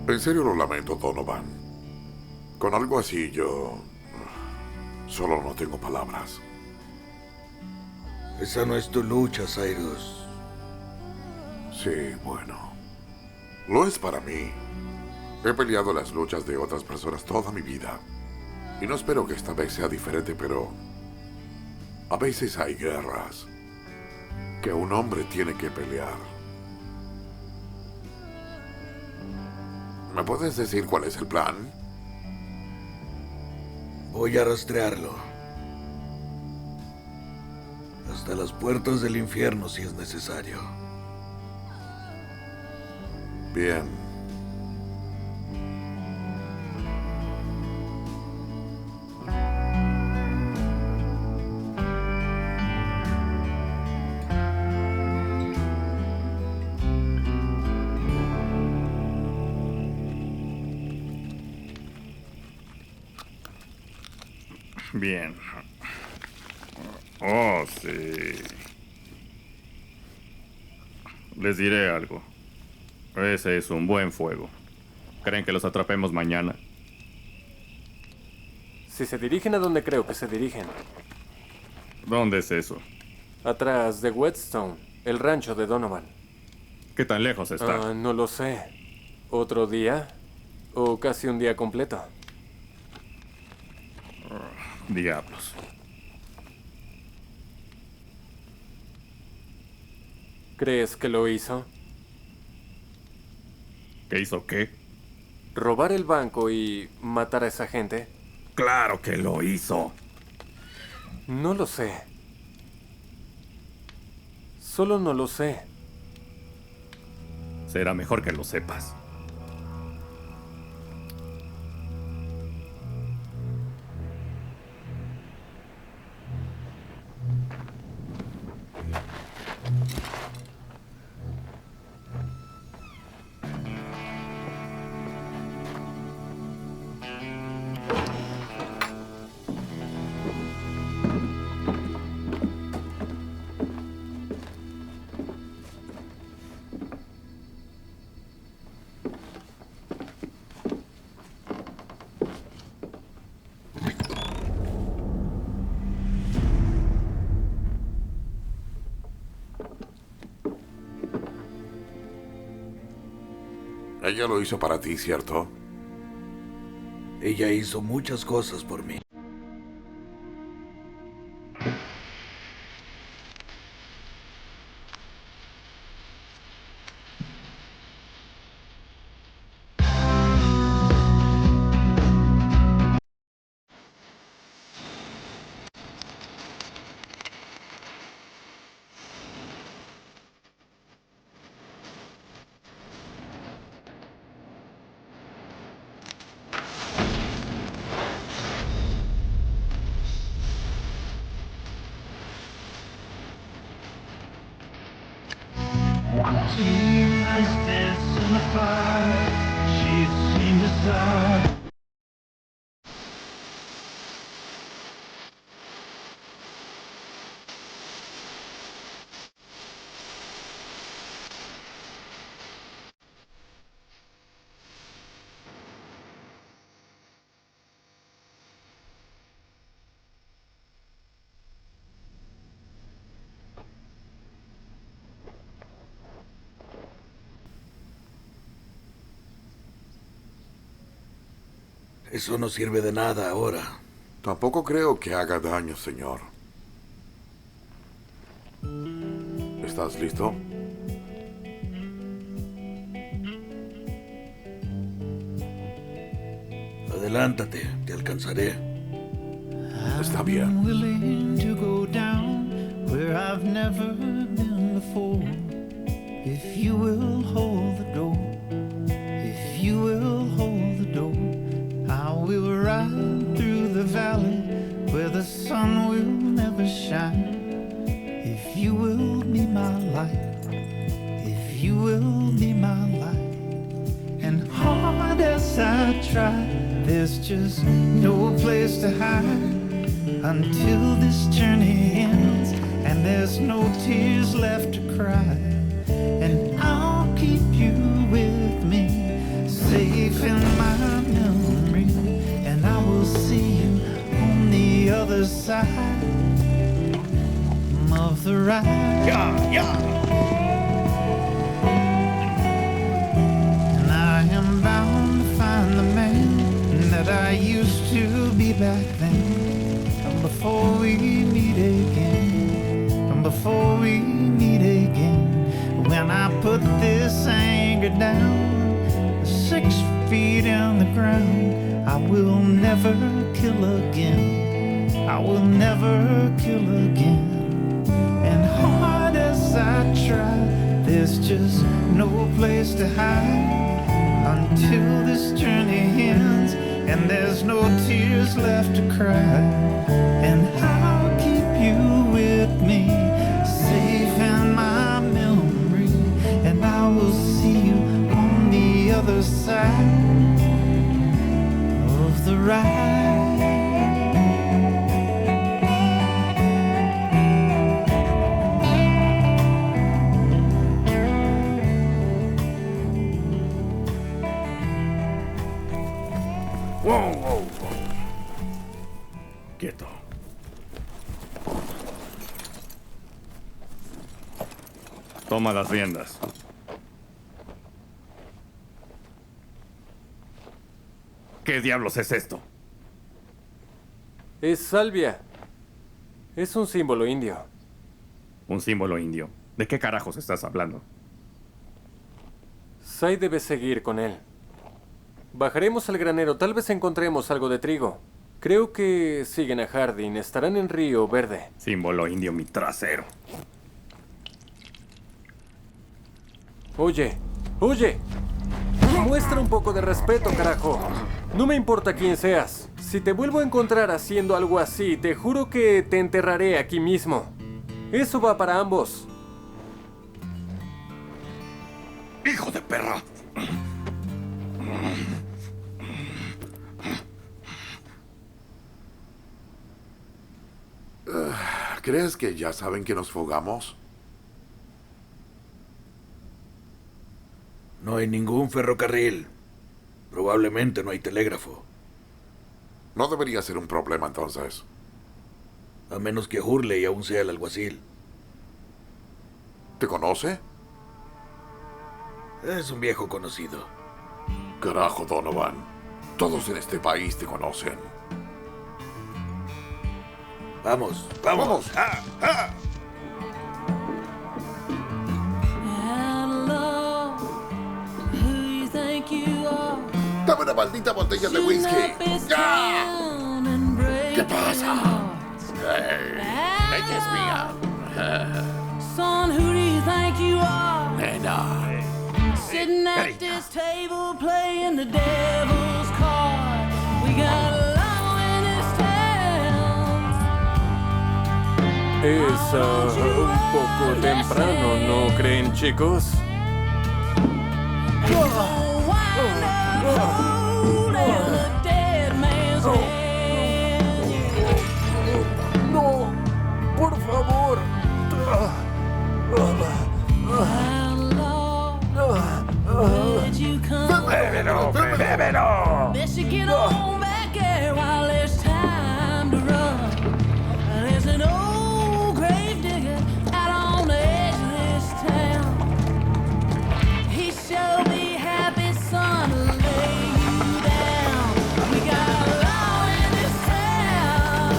En serio lo lamento, Donovan. Con algo así yo... solo no tengo palabras. Esa no es tu lucha, Cyrus. Sí, bueno. Lo es para mí. He peleado las luchas de otras personas toda mi vida. Y no espero que esta vez sea diferente, pero... a veces hay guerras que un hombre tiene que pelear. ¿Me puedes decir cuál es el plan? Voy a rastrearlo. Hasta las puertas del infierno si es necesario. Bien. Bien. Oh, sí. Les diré algo. Ese es un buen fuego. ¿Creen que los atrapemos mañana? Si se dirigen a donde creo que se dirigen. ¿Dónde es eso? Atrás de Whetstone, el rancho de Donovan. ¿Qué tan lejos está? No lo sé. ¿Otro día? ¿O casi un día completo? Diablos. ¿Crees que lo hizo? ¿Qué hizo qué? ¿Robar el banco y matar a esa gente? ¡Claro que lo hizo! No lo sé. Solo no lo sé. Será mejor que lo sepas. Ella lo hizo para ti, ¿cierto? Ella hizo muchas cosas por mí. fight. She'd seem to sigh. Eso no sirve de nada ahora. Tampoco creo que haga daño, señor. ¿Estás listo? Adelántate, te alcanzaré. Está bien. I'm willing to go down where I've never been before. If you will hold the door, if you will hold the door, I will ride through the valley where the sun will never shine. If you will be my light, if you will be my light. And hard as I try, there's just no place to hide until this journey ends and there's no tears left to cry. And I'll keep you with me, safe in my memory, and I will see you on the other side of the ride. Yeah, yeah. And I am bound to find the man that I used to be back then. And before we meet again, and before we meet again, when I put this anger down, 6 feet in the ground, I will never kill again. I will never kill again. And hard as I try, there's just no place to hide until this journey ends and there's no tears left to cry. And I'll keep you with me, safe in my memory, and I will see you on the other side of the ride. Wow, wow, wow. Quieto. Toma las riendas. ¿Qué diablos es esto? Es salvia. Es un símbolo indio. Un símbolo indio. ¿De qué carajos estás hablando? Sai debe seguir con él. Bajaremos al granero, tal vez encontremos algo de trigo. Creo que siguen a Hardin, estarán en Río Verde. Símbolo indio mi trasero. Oye, oye. Muestra un poco de respeto, carajo. No me importa quién seas. Si te vuelvo a encontrar haciendo algo así, te juro que te enterraré aquí mismo. Eso va para ambos. ¡Hijo de perra! ¿Crees que ya saben que nos fugamos? No hay ningún ferrocarril. Probablemente no hay telégrafo. No debería ser un problema entonces. A menos que Hurley aún sea el alguacil. ¿Te conoce? Es un viejo conocido. Carajo, Donovan. Todos en este país te conocen. Vamos, vamos. ¡Ah, ah! ¡Dame una maldita botella de whisky! ¡Ya! ¿Qué pasa? Ella es mía. Son, who do you think you are? Nena. Sitting at this table playing the devil's card. We got a law in this town. Es un poco temprano, ¿no creen, chicos? You're gonna wind up holding a dead man's hand. No, por favor. Where'd you come? Bébelo, bébelo. Best you get on back there while there's time to run. There's an old grave digger out on the edge of this town. He shall be happy, son, to lay you down. We got a law in this town,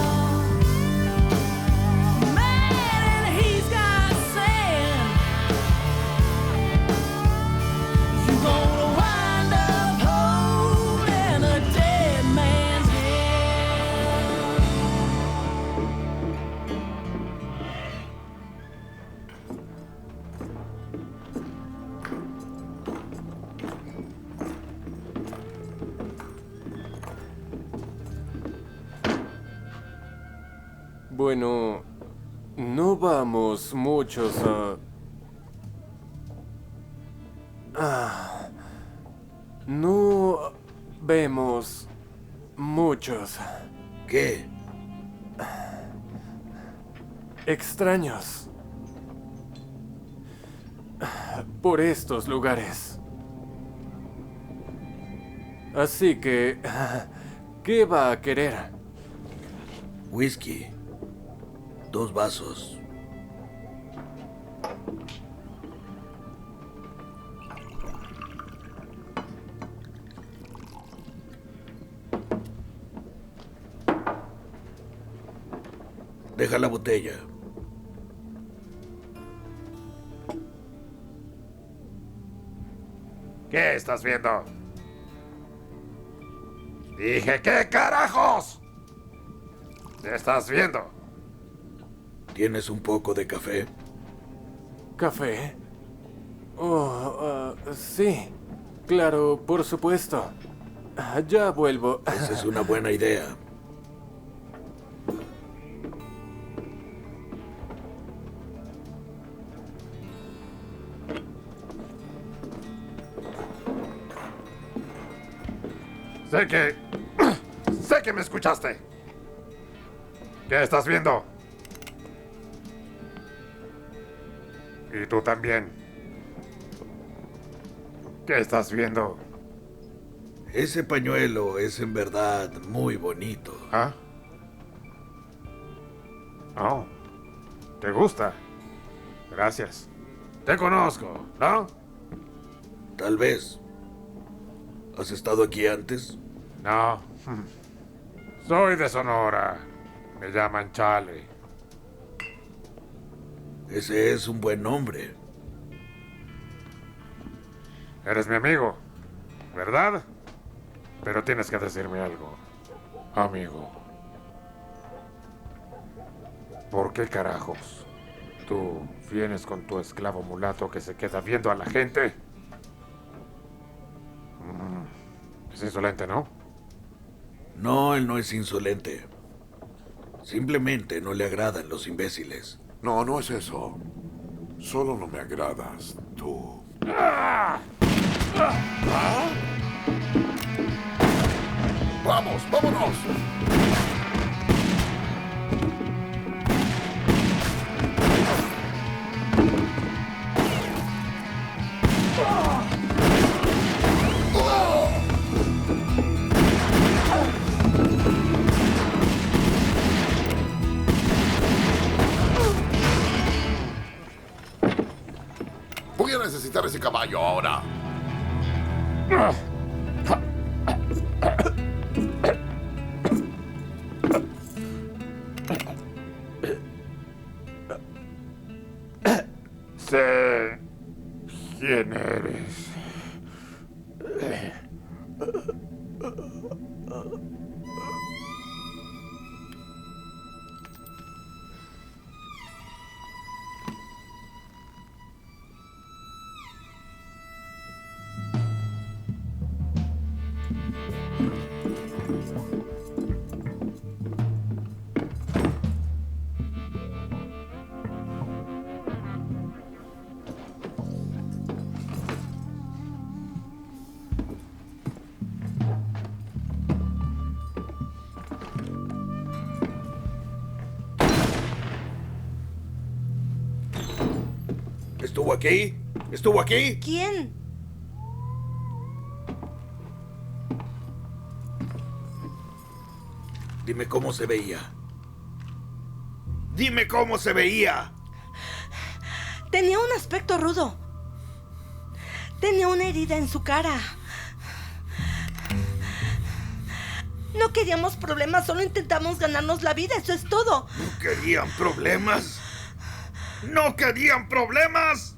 man, and he's got sand. You gonna wind up holding a dead man's hand. Bueno, no vamos muchos a... No vemos muchos ¿Qué? extraños por estos lugares. Así que, ¿qué va a querer? Whisky. 2 vasos. Deja la botella. ¿Qué estás viendo? Dije, ¿qué carajos? ¿Qué estás viendo? ¿Tienes un poco de café? ¿Café? Oh, sí. Claro, por supuesto. Ya vuelvo. Esa es una buena idea. Sé que me escuchaste. ¿Qué estás viendo? Y tú también. ¿Qué estás viendo? Ese pañuelo es en verdad muy bonito. ¿Ah? Oh. ¿Te gusta? Gracias. Te conozco, ¿no? Tal vez. ¿Has estado aquí antes? No. Soy de Sonora. Me llaman Chale. Ese es un buen nombre. Eres mi amigo, ¿verdad? Pero tienes que decirme algo, amigo. ¿Por qué carajos tú vienes con tu esclavo mulato que se queda viendo a la gente? Es insolente, ¿no? No, él no es insolente. Simplemente no le agradan los imbéciles. No, no es eso. Solo no me agradas, tú. ¡Vamos, vámonos! Voy a necesitar ese caballo ahora. Sé quién eres. ¿Estuvo aquí? ¿Estuvo aquí? ¿Quién? Dime cómo se veía. ¡Dime cómo se veía! Tenía un aspecto rudo. Tenía una herida en su cara. No queríamos problemas, solo intentamos ganarnos la vida, eso es todo. ¿No querían problemas? ¡No querían problemas!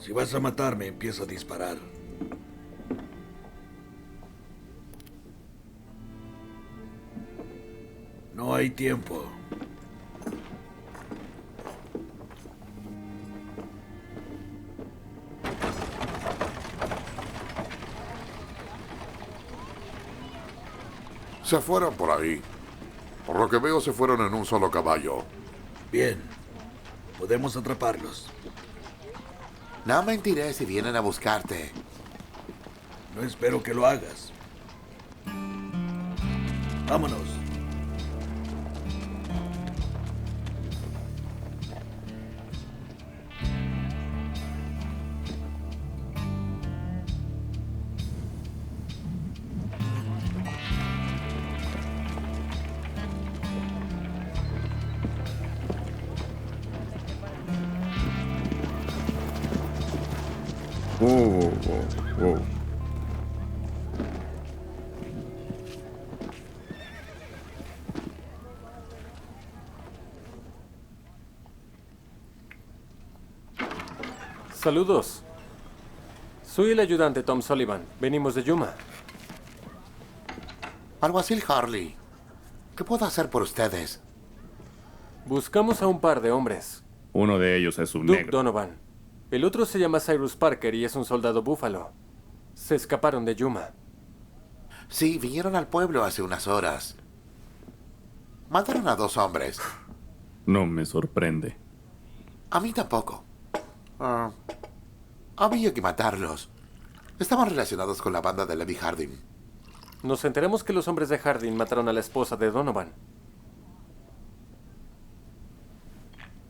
Si vas a matarme, empieza a disparar. No hay tiempo. Se fueron por ahí. Por lo que veo, se fueron en un solo caballo. Bien. Podemos atraparlos. No mentiré si vienen a buscarte. No espero que lo hagas. Vámonos. Wow. Saludos. Soy el ayudante Tom Sullivan. Venimos de Yuma. Alguacil Harley, ¿qué puedo hacer por ustedes? Buscamos a un par de hombres. Uno de ellos es un Duke negro. Donovan. El otro se llama Cyrus Parker y es un soldado búfalo. Se escaparon de Yuma. Sí, vinieron al pueblo hace unas horas. Mataron a 2 hombres. No me sorprende. A mí tampoco. Había que matarlos. Estaban relacionados con la banda de Levi Harding. Nos enteramos que los hombres de Harding mataron a la esposa de Donovan.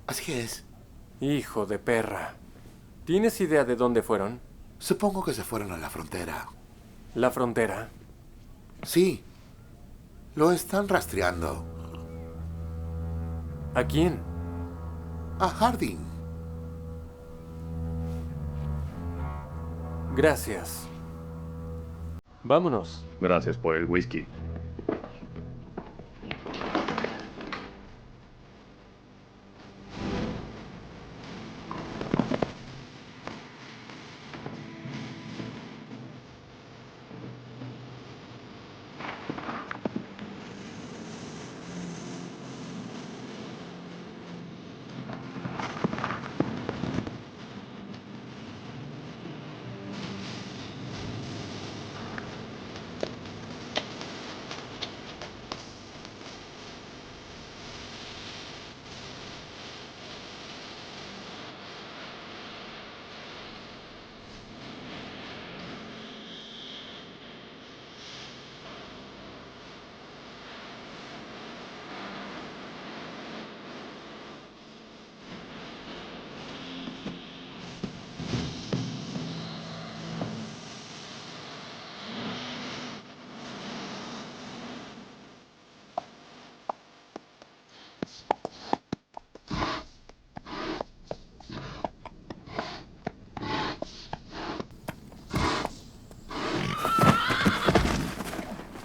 Así es. Hijo de perra. ¿Tienes idea de dónde fueron? Supongo que se fueron a la frontera. ¿La frontera? Sí. Lo están rastreando. ¿A quién? A Harding. Gracias. Vámonos. Gracias por el whisky.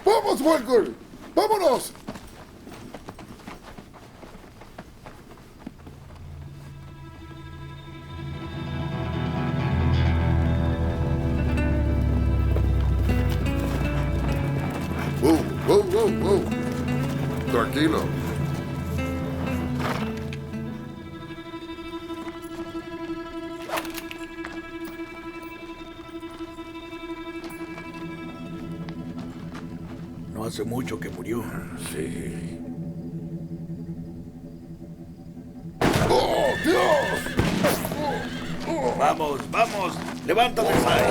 ¡Vamos, Walker! ¡Vámonos! Tranquilo. No hace mucho que murió. Sí. ¡Oh, Dios! Vamos, vamos. Levántate, Sai.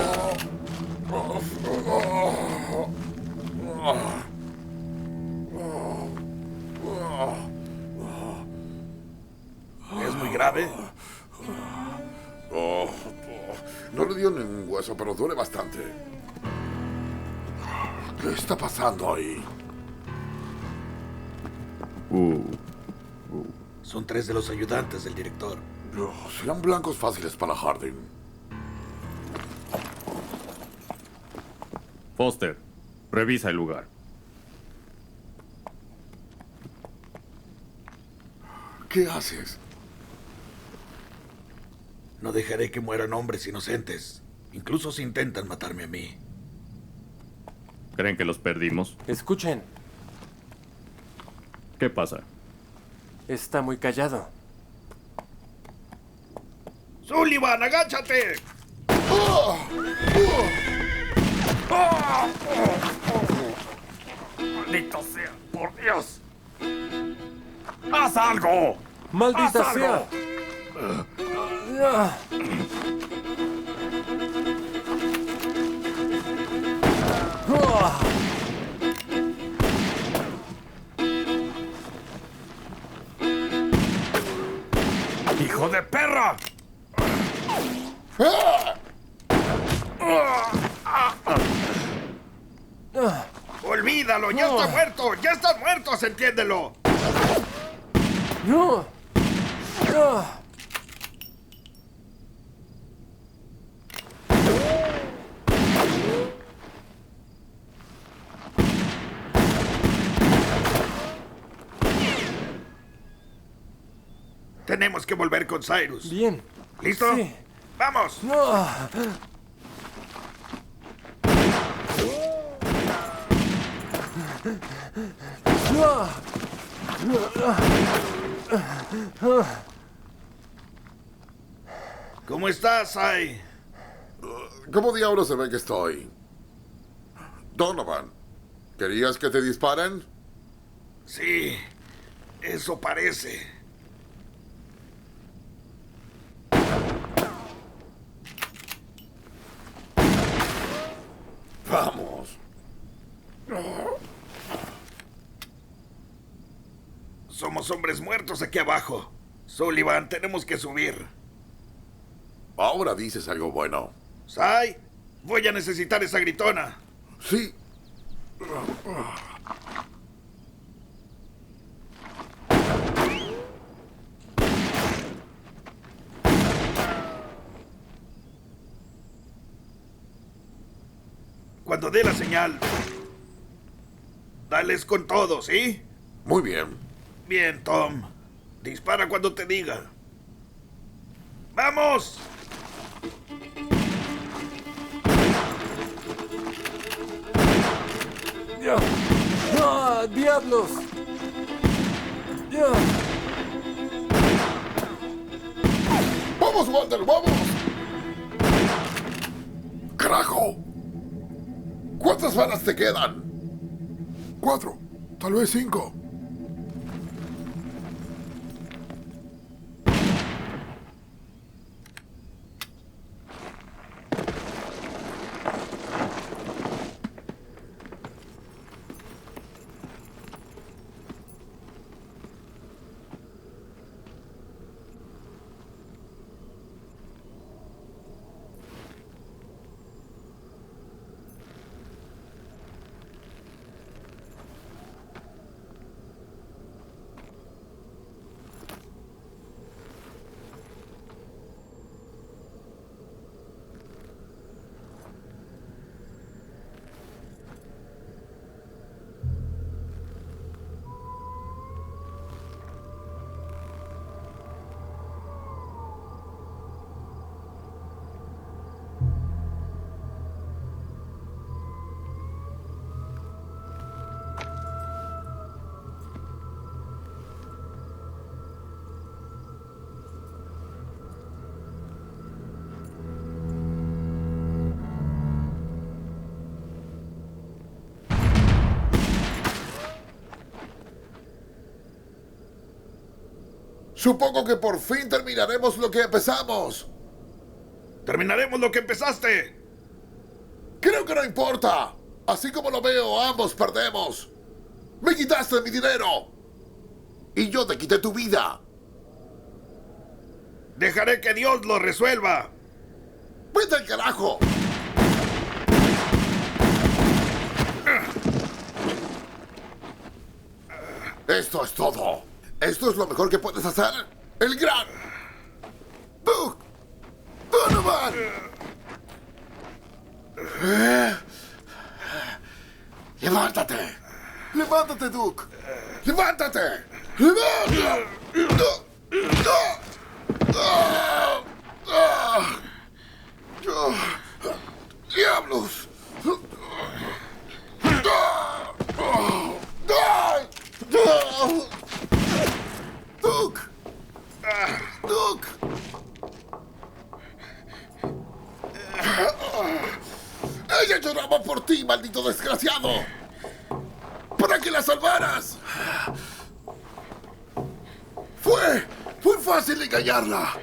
¿Es muy grave? No le dio ningún hueso, pero duele bastante. ¿Qué está pasando ahí? Son 3 de los ayudantes del director. Serán blancos fáciles para Harding. Foster, revisa el lugar. ¿Qué haces? No dejaré que mueran hombres inocentes, incluso si intentan matarme a mí. ¿Creen que los perdimos? Escuchen. ¿Qué pasa? Está muy callado. ¡Sullivan, agáchate! ¡Maldito sea! ¡Por Dios! ¡Haz algo! ¡Maldita ¡Haz sea! algo! ¡Hijo de perra! ¡Olvídalo! ¡Ya está muerto! ¡Ya estás muerto! ¡Entiéndelo! ¡No! ¡No! Tenemos que volver con Cyrus. Bien. ¿Listo? Sí. ¡Vamos! ¡No! ¿Cómo estás, Sai? ¿Cómo diablos se ve que estoy? Donovan, ¿querías que te disparen? Sí, eso parece. Vamos. Somos hombres muertos aquí abajo. Sullivan, tenemos que subir. Ahora dices algo bueno. Sai, voy a necesitar esa gritona. Sí. Cuando dé la señal, dales con todo, ¿sí? Muy bien. Bien, Tom. Dispara cuando te diga. ¡Vamos! ¡Ya! ¡Ah, diablos! ¡Ya! ¡Vamos, Walter, vamos! ¡Carajo! ¿Cuántas balas te quedan? 4, tal vez 5. Supongo que por fin terminaremos lo que empezamos. ¡Terminaremos lo que empezaste! Creo que no importa. Así como lo veo, ambos perdemos. Me quitaste mi dinero. Y yo te quité tu vida. Dejaré que Dios lo resuelva. ¡Vete al carajo! Esto es todo. ¿Esto es lo mejor que puedes hacer? ¡El gran Duke Donovan! ¡Levántate! ¡Levántate, Duke! ¡Levántate! ¡Levántate! ¡Diablos! ¡Duke! ¡Duke! ¡Ella lloraba por ti, maldito desgraciado! ¡Para que la salvaras! Fue fácil engañarla.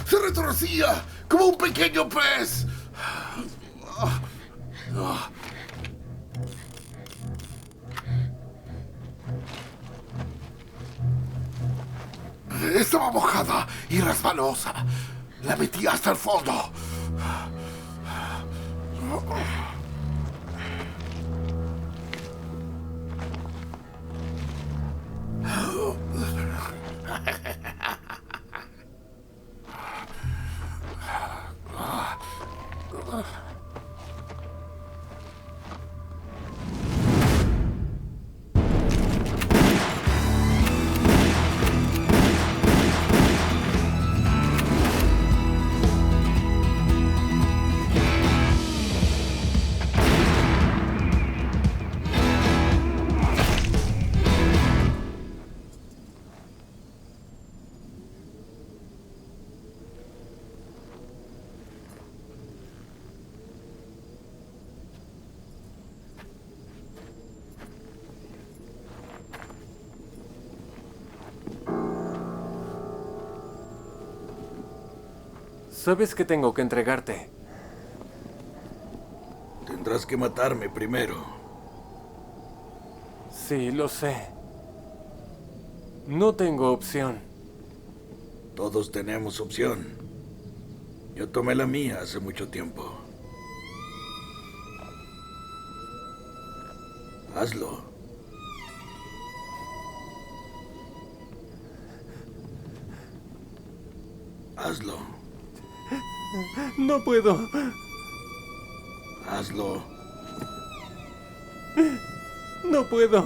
Se retorcía como un pequeño pez. Estaba mojada y resbalosa. La metí hasta el fondo. Sabes que tengo que entregarte. Tendrás que matarme primero. Sí, lo sé. No tengo opción. Todos tenemos opción. Yo tomé la mía hace mucho tiempo. Hazlo. Hazlo. No puedo. Hazlo. No puedo.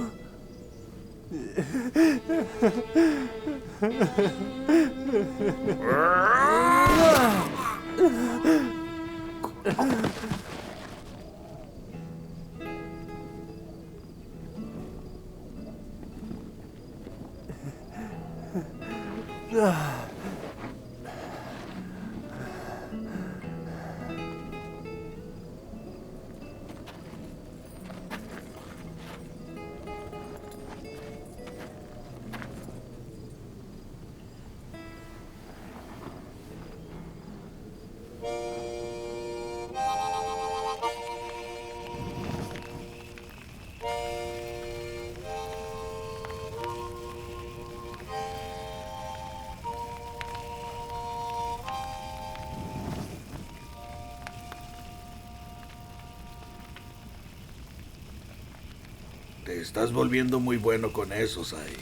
Te estás volviendo muy bueno con eso, Sai.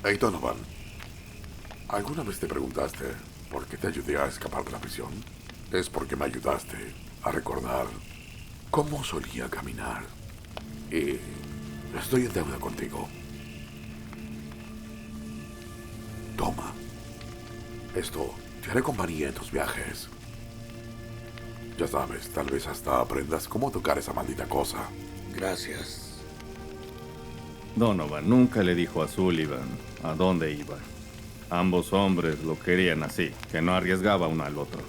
Hey, Donovan. ¿Alguna vez te preguntaste por qué te ayudé a escapar de la prisión? Es porque me ayudaste a recordar cómo solía caminar. Y estoy en deuda contigo. Toma. Esto te haré compañía en tus viajes. Ya sabes, tal vez hasta aprendas cómo tocar esa maldita cosa. Gracias. Donovan nunca le dijo a Sullivan a dónde iba. Ambos hombres lo querían así, que no arriesgaba uno al otro.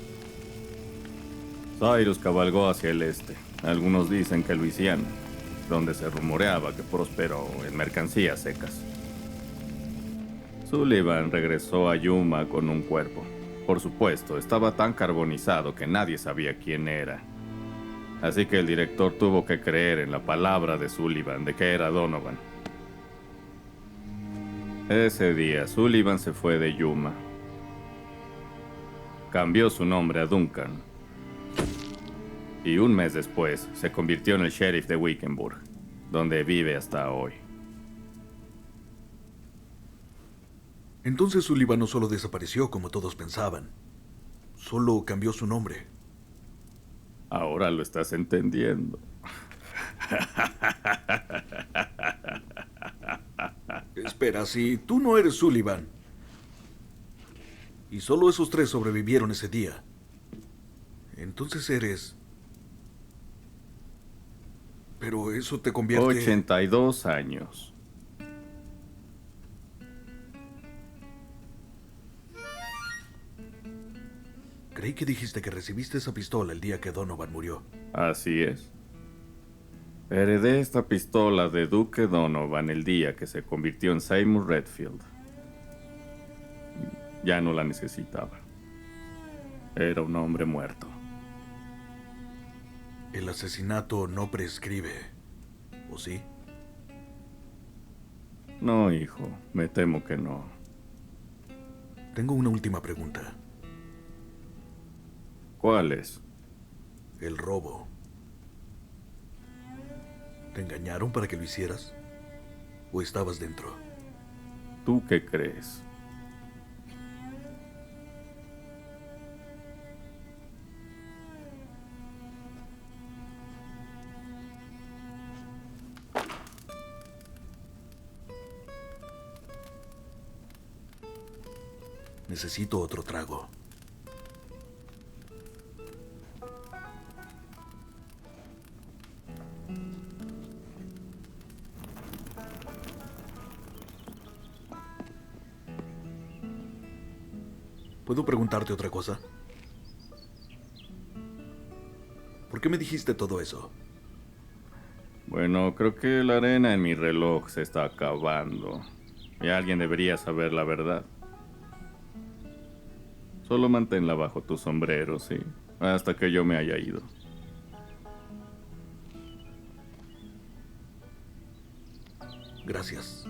Cyrus cabalgó hacia el este. Algunos dicen que Luisiana, donde se rumoreaba que prosperó en mercancías secas. Sullivan regresó a Yuma con un cuerpo. Por supuesto, estaba tan carbonizado que nadie sabía quién era. Así que el director tuvo que creer en la palabra de Sullivan de que era Donovan. Ese día, Sullivan se fue de Yuma. Cambió su nombre a Duncan. Y un mes después, se convirtió en el sheriff de Wickenburg, donde vive hasta hoy. Entonces Sullivan no solo desapareció como todos pensaban, solo cambió su nombre. Ahora lo estás entendiendo. Espera, si tú no eres Sullivan, y solo esos 3 sobrevivieron ese día, entonces eres... Pero eso te convierte... 82 años. Creí que dijiste que recibiste esa pistola el día que Donovan murió. Así es. Heredé esta pistola de Duke Donovan el día que se convirtió en Seymour Redfield. Ya no la necesitaba. Era un hombre muerto. El asesinato no prescribe, ¿o sí? No, hijo. Me temo que no. Tengo una última pregunta. ¿Cuál es? El robo. ¿Te engañaron para que lo hicieras? ¿O estabas dentro? ¿Tú qué crees? Necesito otro trago. ¿Puedo preguntarte otra cosa? ¿Por qué me dijiste todo eso? Bueno, creo que la arena en mi reloj se está acabando. Y alguien debería saber la verdad. Solo manténla bajo tu sombrero, sí. Hasta que yo me haya ido. Gracias.